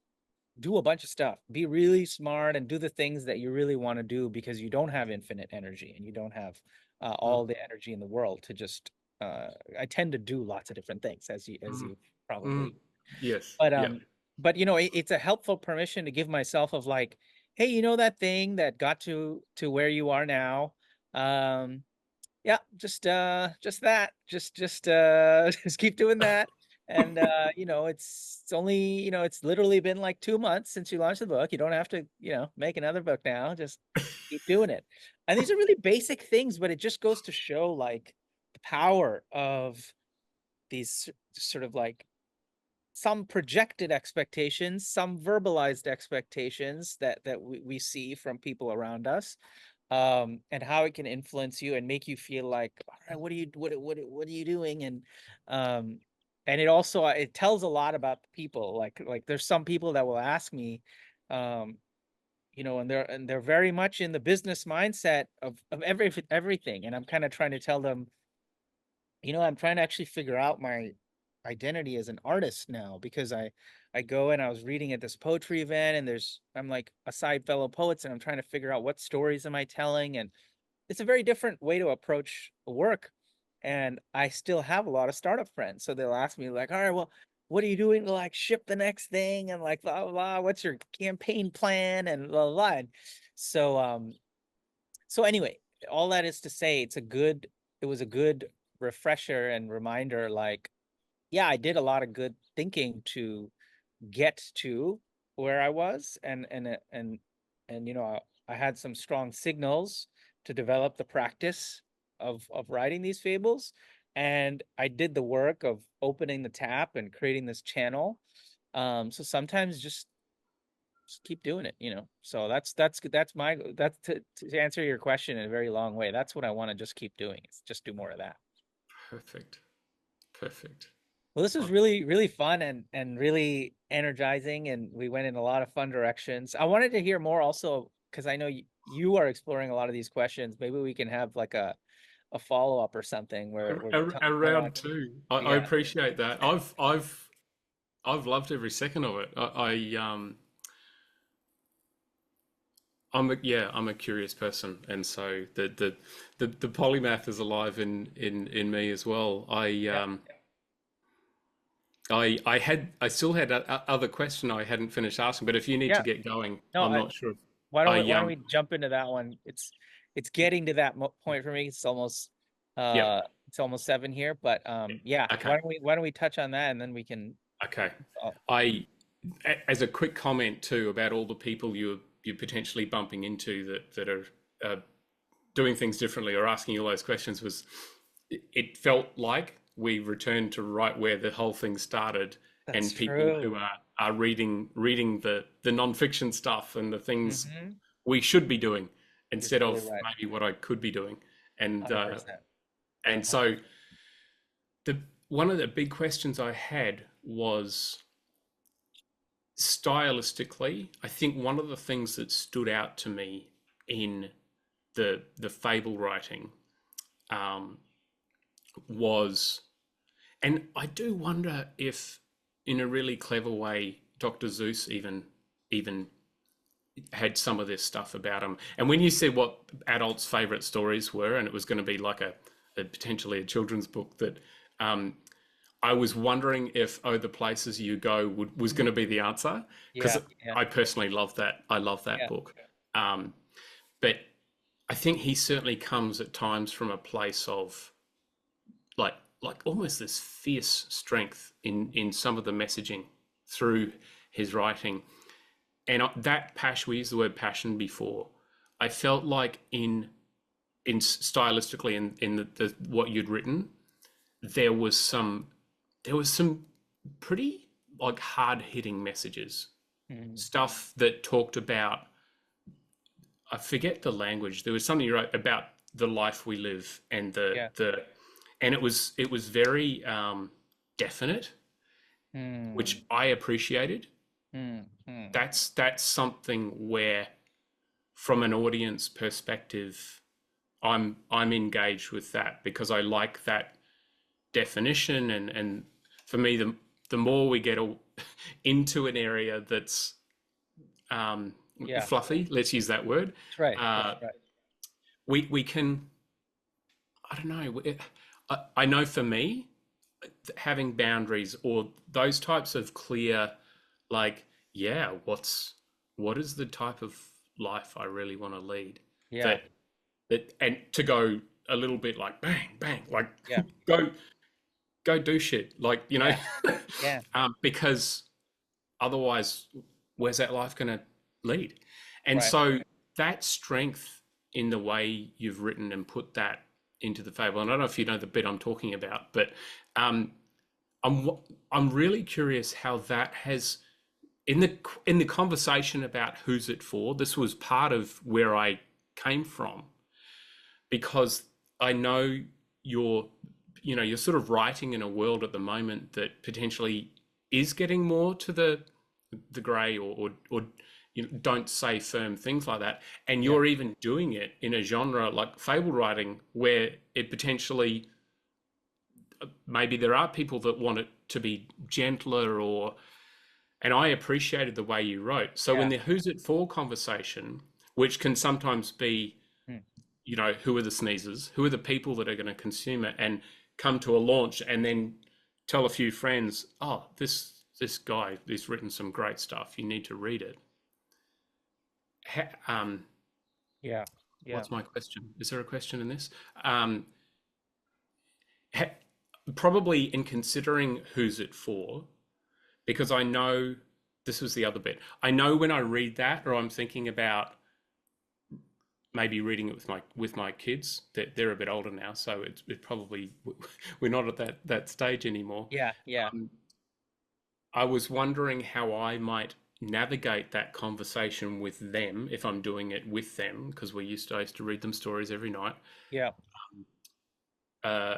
do a bunch of stuff. Be really smart and do the things that you really want to do, because you don't have infinite energy, and you don't have mm, all the energy in the world to just I tend to do lots of different things, as mm, you mm. probably. Yes. But Yeah. it's a helpful permission to give myself of like, hey, that thing that got to where you are now. Um, yeah, just that. Just just keep doing that. And it's only, it's literally been like 2 months since you launched the book. You don't have to, make another book now. Just keep doing it. And these are really basic things, but it just goes to show like the power of these sort of like some projected expectations, some verbalized expectations that we see from people around us, and how it can influence you and make you feel like, all right, what are you doing? Um, and it also, it tells a lot about the people. Like there's some people that will ask me, um, and they're very much in the business mindset of everything, and I'm kind of trying to tell them, I'm trying to actually figure out my identity as an artist now, because I go and I was reading at this poetry event, and I'm like aside fellow poets, and I'm trying to figure out what stories am I telling, and it's a very different way to approach work. And I still have a lot of startup friends, so they'll ask me like, all right, well, what are you doing to like ship the next thing, and like blah blah, blah, what's your campaign plan, and blah blah, blah. And so anyway, all that is to say, it was a good refresher and reminder, like, yeah, I did a lot of good thinking to get to where I was, and I had some strong signals to develop the practice of writing these fables, and I did the work of opening the tap and creating this channel. So sometimes just keep doing it. So that's to answer your question in a very long way. That's what I want to just keep doing, is just do more of that. Perfect. Perfect. Well, this was Oh, really, really fun and really energizing, and we went in a lot of fun directions. I wanted to hear more also, because I know you are exploring a lot of these questions. Maybe we can have like a follow-up or something where we come on. around two. I Yeah, appreciate that. I've loved every second of it. I'm a curious person, and so the polymath is alive in me as well. yeah. I still had other question I hadn't finished asking, but if you need to Yeah. get going, No, I'm not sure. why I don't we jump into that one? It's getting to that point for me. Yep. It's almost 7 here, but yeah, Okay. why don't we touch on that, and then we can. Okay. Oh, I as a quick comment too about all the people you're potentially bumping into that are doing things differently or asking you all those questions, was it felt like we returned to right where the whole thing started, that's and people true. who are reading the nonfiction stuff and the things Mm-hmm. we should be doing You're instead totally of right. maybe what I could be doing. And 100%. Yeah, and so the one of the big questions I had was stylistically. I think one of the things that stood out to me in the fable writing um, was, and I do wonder if, in a really clever way, Dr. Zeus even had some of this stuff about him. And when you said what adults' favorite stories were, and it was going to be like a potentially a children's book, that um, I was wondering if "Oh, the Places You Go" was going to be the answer, because Yeah, yeah, I personally love that. I love that yeah. book, um, but I think he certainly comes at times from a place of like almost this fierce strength in some of the messaging through his writing. And that passion, we used the word passion before. I felt like in stylistically in the what you'd written, there was some pretty like hard hitting messages, Mm. stuff that talked about, I forget the language. There was something you wrote about the life we live and Yeah. and it was very definite, Mm. which I appreciated. Mm. Mm. That's something where, from an audience perspective, I'm engaged with that because I like that definition, and for me, the more we get into an area that's um, Yeah, fluffy, let's use that word, that's right. That's uh, right. we can, I don't know. I know for me, having boundaries or those types of clear, like, yeah, what is the type of life I really want to lead? Yeah, That and to go a little bit like bang bang, like yeah, go go do shit, like yeah, yeah. because otherwise, where's that life going to lead? And Right. so that strength in the way you've written and put that into the fable, and I don't know if you know the bit I'm talking about, but um, I'm I'm really curious how that has in the conversation about who's it for. This was part of where I came from because I know you're you're sort of writing in a world at the moment that potentially is getting more to the grey or don't say firm things like that, and Yeah, you're even doing it in a genre like fable writing where it potentially maybe there are people that want it to be gentler or and I appreciated the way you wrote. So in yeah. the who's it for conversation, which can sometimes be, Mm. who are the sneezers, who are the people that are going to consume it and come to a launch and then tell a few friends, oh, this guy has written some great stuff. You need to read it. Um, Yeah, yeah. what's my question? Is there a question in this? Um, probably in considering who's it for, because I know this was the other bit. I know when I read that or I'm thinking about maybe reading it with my kids. They're a bit older now, so it probably we're not at that stage anymore. Yeah, yeah. Um, I was wondering how I might navigate that conversation with them if I'm doing it with them because I used to read them stories every night. Yeah. Uh,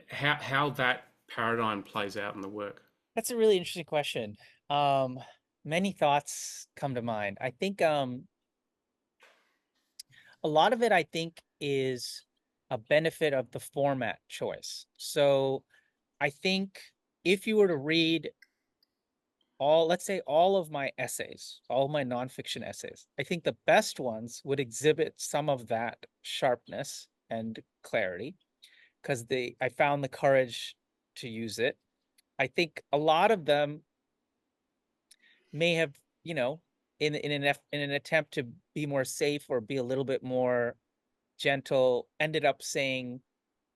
how that paradigm plays out in the work. That's a really interesting question. Um, Many thoughts come to mind. I think a lot of it I think is a benefit of the format choice. So I think if you were to read let's say all of my essays, all of my nonfiction essays, I think the best ones would exhibit some of that sharpness and clarity because I found the courage to use it. I think a lot of them may have, you know, in an attempt to be more safe or be a little bit more gentle, ended up saying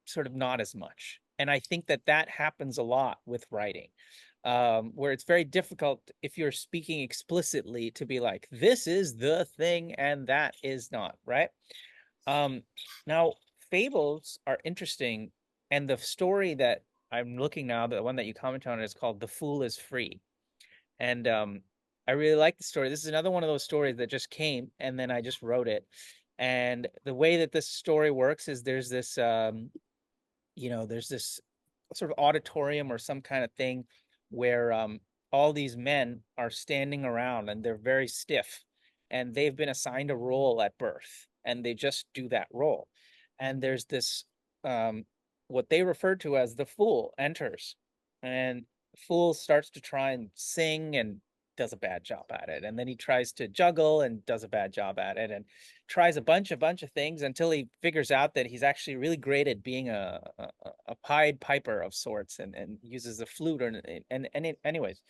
sort of not as much. And I think that that happens a lot with writing, where it's very difficult if you're speaking explicitly to be like, this is the thing and that is not, right? Um, Now, fables are interesting. And the story that I'm looking now, the one that you comment on is called The Fool is Free. And I really like the story. This is another one of those stories that just came and then I just wrote it. And the way that this story works is there's this sort of auditorium or some kind of thing where all these men are standing around and they're very stiff and they've been assigned a role at birth, and they just do that role. And there's this what they refer to as the fool enters, and the fool starts to try and sing and does a bad job at it, and then he tries to juggle and does a bad job at it, and tries a bunch of things until he figures out that he's actually really great at being a pied piper of sorts, and uses the flute, or anyways.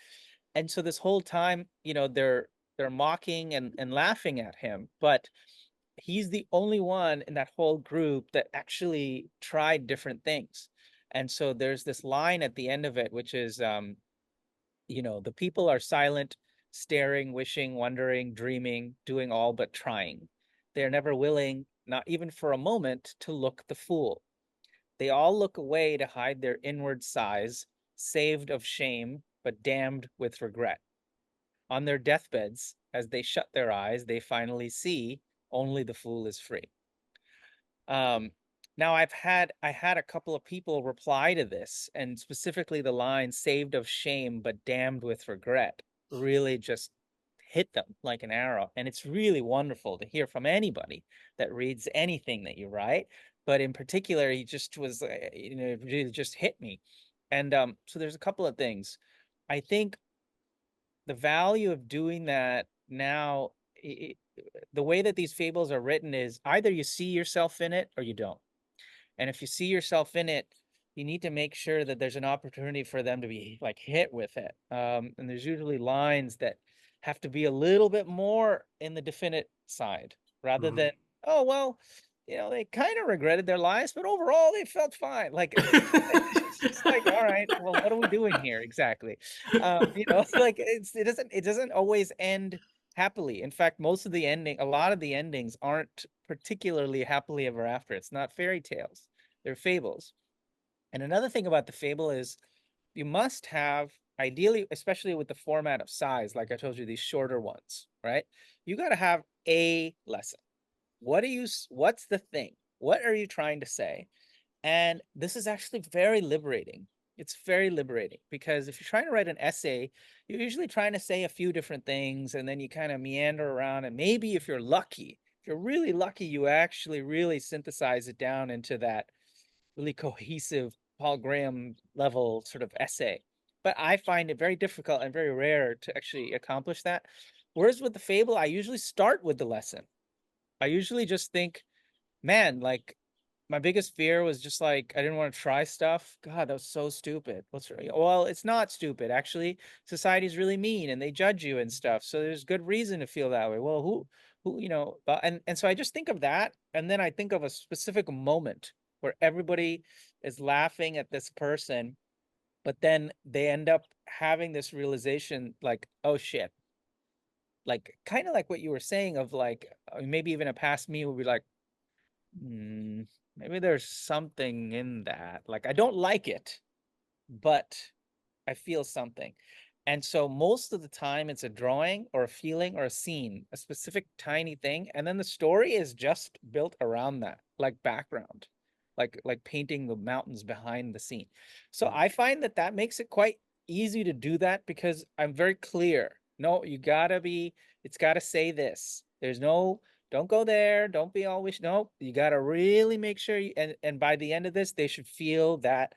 And so this whole time, they're mocking and laughing at him, but he's the only one in that whole group that actually tried different things. And so there's this line at the end of it, which is, the people are silent, staring, wishing, wondering, dreaming, doing all but trying. They are never willing, not even for a moment, to look the fool. They all look away to hide their inward sighs, saved of shame, but damned with regret. On their deathbeds, as they shut their eyes, they finally see only the fool is free. Um, Now I had a couple of people reply to this, and specifically the line "saved of shame but damned with regret" really just hit them like an arrow. And it's really wonderful to hear from anybody that reads anything that you write. But in particular, he just was, it really just hit me. And so there's a couple of things. I think the value of doing that now, the way that these fables are written is either you see yourself in it or you don't. And if you see yourself in it, you need to make sure that there's an opportunity for them to be like hit with it. And there's usually lines that have to be a little bit more in the definite side rather than, oh, well, they kind of regretted their lives, but overall they felt fine. Like, it's just like, all right, well, what are we doing here exactly? Like it doesn't always end happily. In fact, a lot of the endings aren't particularly happily ever after. It's not fairy tales, they're fables. And another thing about the fable is you must have, ideally, especially with the format of size, like I told you, these shorter ones, right? You got to have a lesson. What's the thing? What are you trying to say? And this is actually very liberating. It's very liberating because if you're trying to write an essay, you're usually trying to say a few different things, and then you kind of meander around. And maybe if you're really lucky, you actually really synthesize it down into that really cohesive Paul Graham level sort of essay. But I find it very difficult and very rare to actually accomplish that. Whereas with the fable, I usually start with the lesson. I usually just think, man, like my biggest fear was just like I didn't want to try stuff. God, that was so stupid. Well, it's not stupid. Actually, society's really mean and they judge you and stuff. So there's good reason to feel that way. Well, and so I just think of that, and then I think of a specific moment where everybody is laughing at this person, but then they end up having this realization like, oh shit. Like kind of like what you were saying of like maybe even a past me would be like, Hmm, maybe there's something in that. Like, I don't like it, but I feel something. And so most of the time it's a drawing or a feeling or a scene, a specific tiny thing. And then the story is just built around that, like background, like painting the mountains behind the scene. So I find that that makes it quite easy to do that because I'm very clear. No, it's gotta say this. Don't go there. Don't be always, no, you gotta really make sure and by the end of this, they should feel that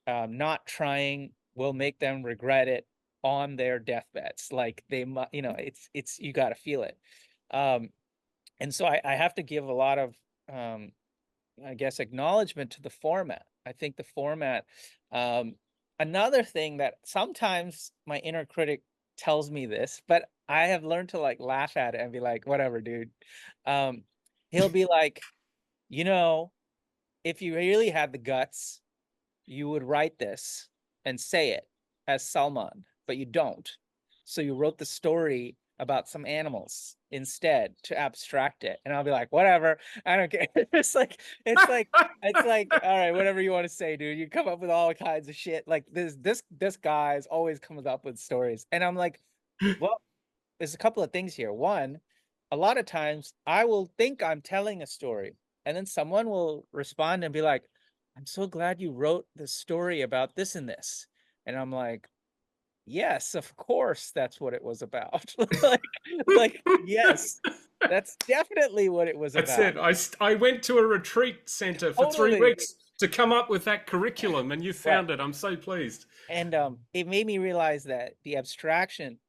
not trying will make them regret it on their deathbeds. Like it's you got to feel it. Um, and so I have to give a lot of, um, I guess, acknowledgement to the format. I think the format. Um, Another thing that sometimes my inner critic tells me this, but I have learned to like laugh at it and be like, whatever, dude. Um, he'll be like, you know, if you really had the guts, you would write this and say it as Salman, but you don't. So you wrote the story about some animals instead to abstract it. And I'll be like, whatever, I don't care. It's like, all right, whatever you want to say, dude. You come up with all kinds of shit. Like this guy's always comes up with stories. And I'm like, well, there's a couple of things here. One, a lot of times I will think I'm telling a story, and then someone will respond and be like, I'm so glad you wrote the story about this and this. And I'm like, yes, of course, that's what it was about. Like, yes, that's definitely what it was That's about. it. I went to a retreat center for three Totally. weeks to come up with that curriculum, and you Right. found it. I'm so pleased. And it made me realize that the abstraction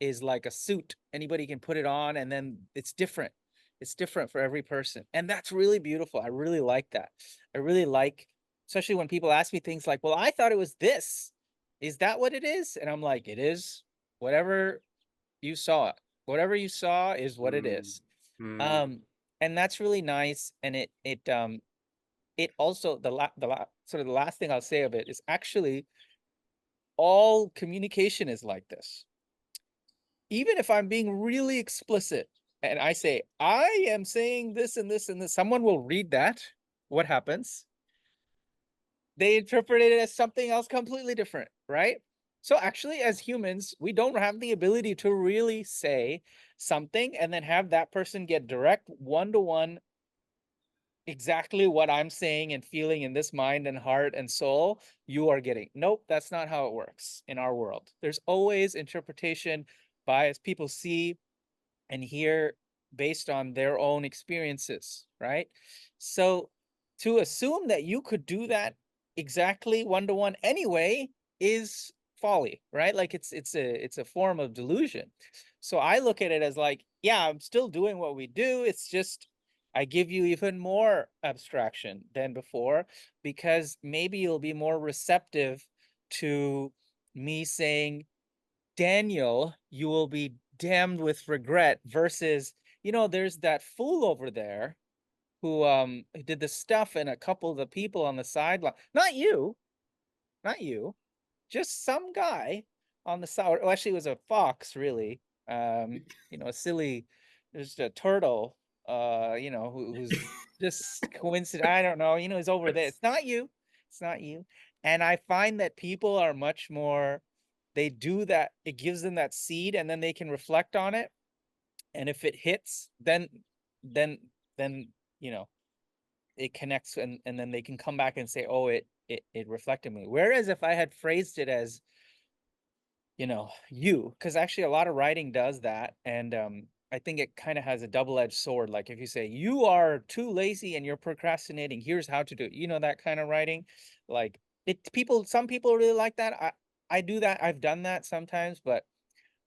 is like a suit. Anybody can put it on, and then it's different. It's different for every person. And that's really beautiful. I really like that. I really like, especially when people ask me things like, well, I thought it was this. Is that what it is? And I'm like, it is whatever you saw. Whatever you saw is what it Mm, is. mm. Um, and that's really nice. And it also sort of the last thing I'll say of it is actually all communication is like this. Even if I'm being really explicit and I say, I am saying this and this and this, someone will read that. What happens? They interpret it as something else completely different, right? So actually, as humans, we don't have the ability to really say something and then have that person get direct one-to-one exactly what I'm saying and feeling in this mind and heart and soul, you are getting. Nope, that's not how it works in our world. There's always interpretation, bias. People see and hear based on their own experiences, right? So to assume that you could do that exactly one-to-one anyway is folly, right? Like it's a form of delusion. So I look at it as like, yeah, I'm still doing what we do. It's just I give you even more abstraction than before because maybe you'll be more receptive to me saying, Daniel, you will be damned with regret versus, there's that fool over there who did the stuff and a couple of the people on the sideline. Not you, just some guy on the side. Well, actually, it was a fox, really. A silly, just a turtle. Who's just coincident. I don't know. He's over there. It's not you. It's not you. And I find that people are much more. They do that. It gives them that seed, and then they can reflect on it. And if it hits, then, then you know, it connects, and then they can come back and say, "Oh, it reflected me." Whereas if I had phrased it as because actually a lot of writing does that, and I think it kind of has a double-edged sword. Like if you say you are too lazy and you're procrastinating, here's how to do it, that kind of writing. Like some people really like that. I do that. I've done that sometimes, but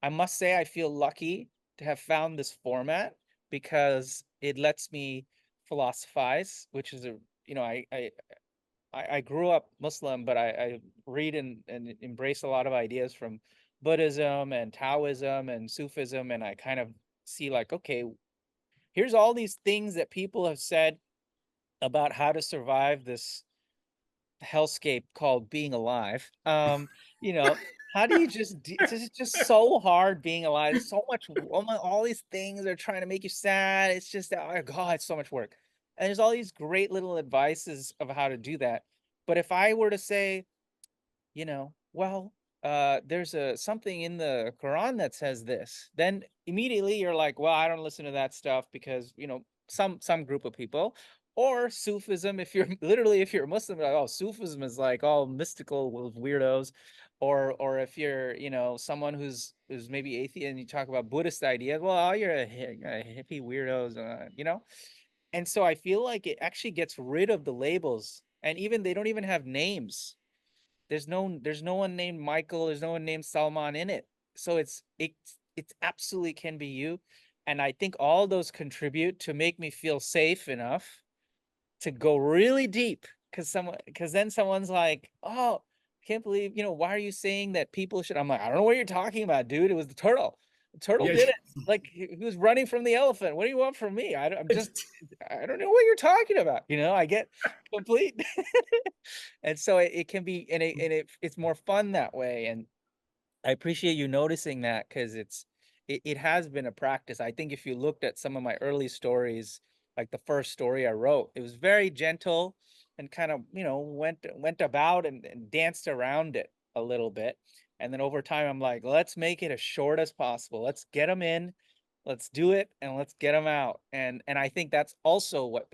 I must say I feel lucky to have found this format because it lets me philosophize, which is a you know I grew up Muslim, but I read and embrace a lot of ideas from Buddhism and Taoism and Sufism, and I kind of see like, okay, here's all these things that people have said about how to survive this hellscape called being alive. You know, how do you it's just so hard being alive. So much, all these things are trying to make you sad. It's just, oh God, it's so much work. And there's all these great little advices of how to do that. But if I were to say, well, there's something in the Quran that says this, then immediately you're like, well, I don't listen to that stuff because, some group of people, or Sufism, if you're literally, if you're a Muslim, like, oh, Sufism is like all mystical with weirdos, or if you're, someone who's maybe atheist and you talk about Buddhist ideas, well, oh, you're a hippie weirdos, and so I feel like it actually gets rid of the labels, and even they don't even have names. There's no one named Michael, there's no one named Salman in it. So it's absolutely can be you. And I think all those contribute to make me feel safe enough to go really deep. Because then someone's like, oh, I can't believe, why are you saying that people should? I'm like, I don't know what you're talking about, dude. It was the turtle. The turtle Yeah. did it. Like he was running from the elephant. What do you want from me? I don't know what you're talking about. I get complete. And so it can be, it's more fun that way. And I appreciate you noticing that because it has been a practice. I think if you looked at some of my early stories, like the first story I wrote, it was very gentle and kind of, went about and danced around it a little bit. And then over time, I'm like, let's make it as short as possible. Let's get them in, let's do it, and let's get them out. And I think that's also what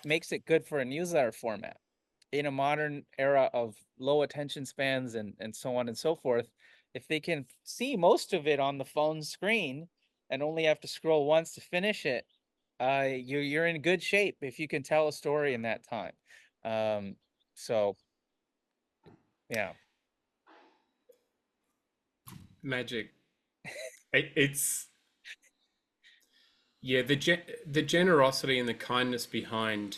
makes it good for a newsletter format in a modern era of low attention spans and so on and so forth, if they can see most of it on the phone screen and only have to scroll once to finish it, you're in good shape if you can tell a story in that time. Um, so yeah, Magic. It's yeah, the generosity and the kindness behind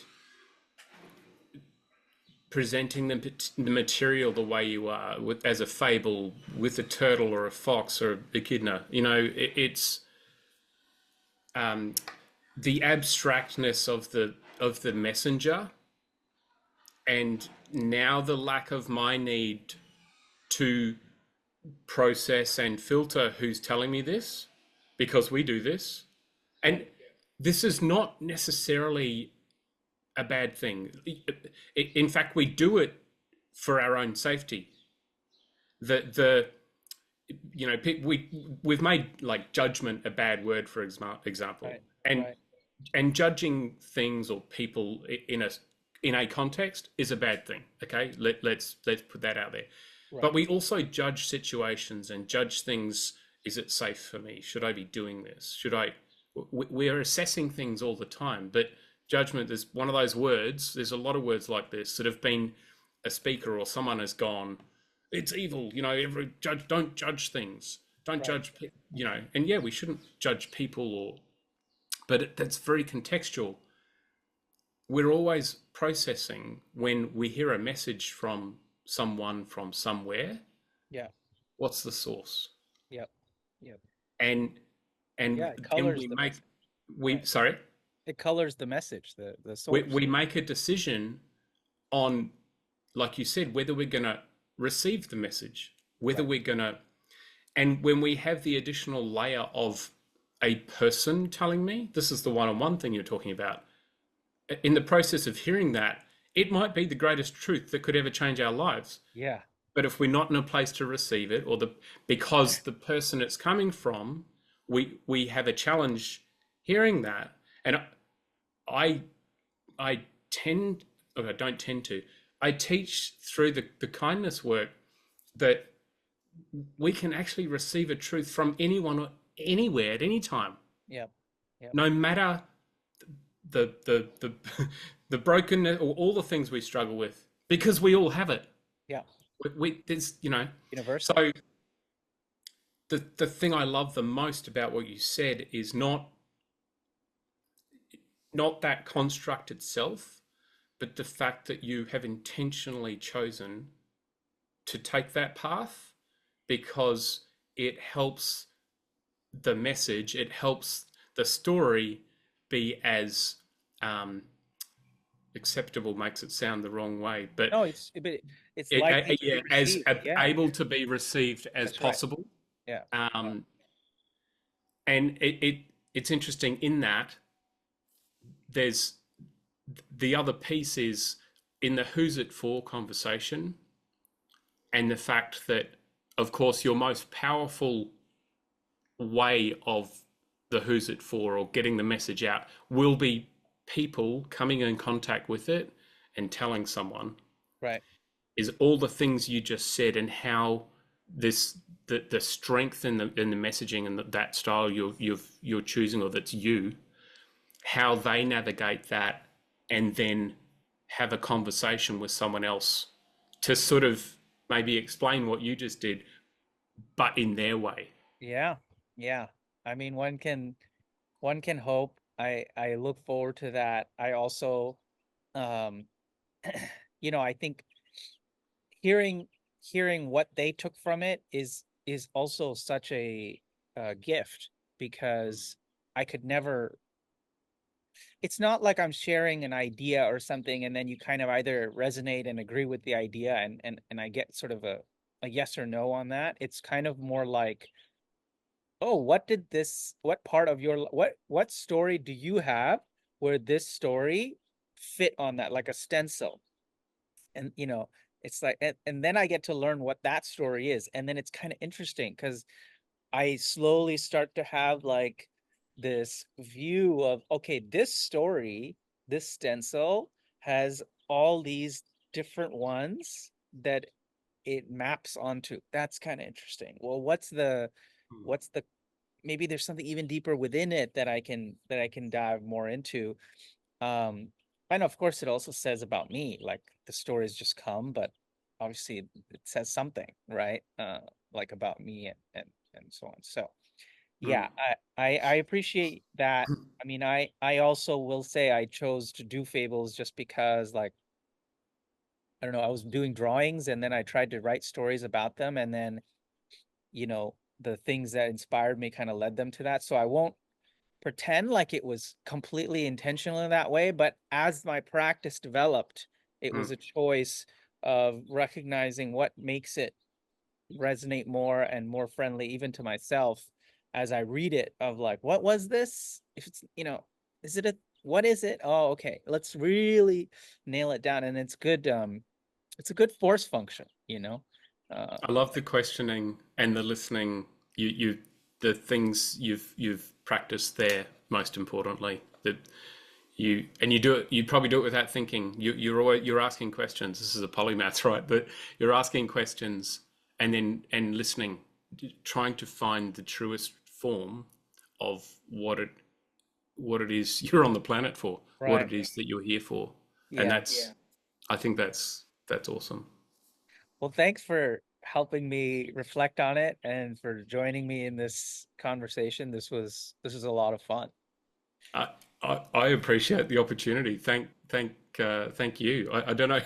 presenting the material the way you are, with, as a fable, with a turtle or a fox or a echidna. You know, it's um, the abstractness of the messenger, and now the lack of my need to process and filter who's telling me this, because we do this. yeah, And this is not necessarily a bad thing. In fact, we do it for our own safety. The you know, we've made like judgment a bad word, for example, right, and right, judging things or people in a context is a bad thing. Okay, let's put that out there. But right. we also judge situations and judge things. Is it safe for me? Should I be doing this? Should I? We are assessing things all the time, but judgment is one of those words. There's a lot of words like this that have been a speaker or someone has gone, it's evil. You know, every judge, don't judge things. Don't Right. judge, you know, and yeah, we shouldn't judge people or, but that's very contextual. We're always processing when we hear a message from someone from somewhere. Yeah. What's the source? Yep. Yep. And Yeah. It then colors we the make message. we Right. sorry It colors the message, the source. we make a decision on, like you said, whether we're going to receive the message, whether Right. we're going to. And when we have the additional layer of a person telling me, this is the one-on-one thing you're talking about, in the process of hearing that, it might be the greatest truth that could ever change our lives. Yeah. But if we're not in a place to receive it, or the because the person it's coming from, we have a challenge hearing that. And I I tend, or I don't tend to, I teach through the kindness work that we can actually receive a truth from anyone, anywhere, at any time, Yep. Yep. no matter the the brokenness or all the things we struggle with, because we all have it. Yeah. There's, you know, Universal. so the thing I love the most about what you said is not that construct itself, but the fact that you have intentionally chosen to take that path, because it helps the message, it helps the story be as um, acceptable, makes it sound the wrong way, but No, it's likely to be yeah, as received. Yeah. able to be received as That's right. possible. Yeah. Yeah. Um, and it's interesting in that there's the other piece is in the who's it for conversation, and the fact that, of course, your most powerful way of the who's it for or getting the message out will be people coming in contact with it and telling someone, Right. is all the things you just said, and how this the strength in the messaging and that style you're choosing, or that's you, how they navigate that, and then have a conversation with someone else to sort of maybe explain what you just did, but in their way. Yeah. Yeah. I mean, one can hope. I look forward to that. I also um I think hearing hearing what they took from it is also such a gift, because I could never, it's not like I'm sharing an idea or something and then you kind of either resonate and agree with the idea and I get sort of a yes or no on that. It's kind of more like, oh, what part of your, what story do you have where this story fit on that, like a stencil? And it's like, and then I get to learn what that story is, and then it's kind of interesting because I slowly start to have like this view of, okay, this story, this stencil has all these different ones that it maps onto. That's kind of interesting. Well, Mm, what's the maybe there's something even deeper within it that I can dive more into. Um, and of course, it also says about me, like the stories just come, but obviously it says something, right? Like about me and so on. So yeah, mm, I appreciate that. I mean, I also will say I chose to do fables just because, like, I don't know, I was doing drawings and then I tried to write stories about them, and then, the things that inspired me kind of led them to that. So I won't pretend like it was completely intentional in that way, but as my practice developed, it was mm. a choice of recognizing what makes it resonate more and more friendly even to myself as I read it, of like, what was this? If it's, is it a what is it? Oh, okay. Let's really nail it down. And it's a good force function. I love the Like, questioning and the listening. You, the things you've practiced there. Most importantly, that you do it. You probably do it without thinking. You're asking questions. This is a polymath, right? But you're asking questions and listening, trying to find the truest form of what it is you're on the planet for, what right. it is that you're here for, and Yeah. that's I think that's awesome. Well, thanks for helping me reflect on it and for joining me in this conversation. This was a lot of fun. I, I appreciate the opportunity. Thank you. I don't know.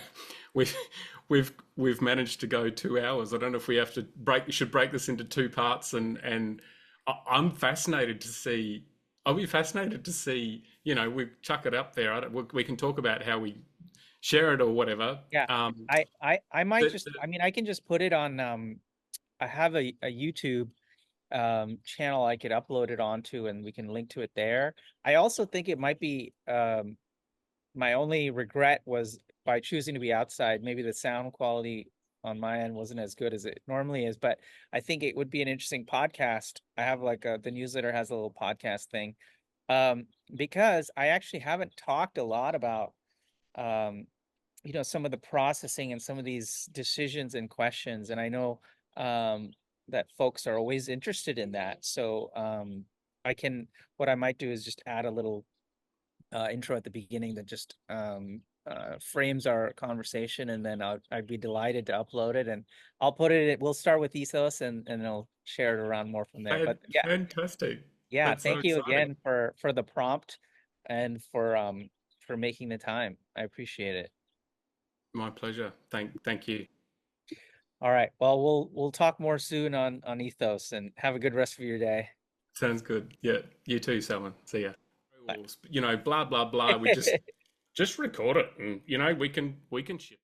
We've we've managed to go 2 hours. I don't know if we have to should break this into two parts, and I'm fascinated to see. I'll be fascinated to see. We chuck it up there. We can talk about how we share it or whatever. Yeah. I might The, just, the, I mean, I can just put it on, I have a YouTube channel I could upload it onto, and we can link to it there. I also think it might be, my only regret was by choosing to be outside, maybe the sound quality on my end wasn't as good as it normally is, but I think it would be an interesting podcast. I have like the newsletter has a little podcast thing. Because I actually haven't talked a lot about, um, some of the processing and some of these decisions and questions. And I know, that folks are always interested in that. So, what I might do is just add a little intro at the beginning that just frames our conversation, and then I'd be delighted to upload it, and I'll put it. We'll start with Ethos, and I'll share it around more from there. But yeah, Fantastic. yeah. That's so Thank you exciting. again for the prompt and for making the time. I appreciate it. My pleasure. Thank you. All right. Well, we'll talk more soon on Ethos, and have a good rest of your day. Sounds good. Yeah, you too, Salman. See ya. Bye. Blah blah blah. We just record it, and we can ship.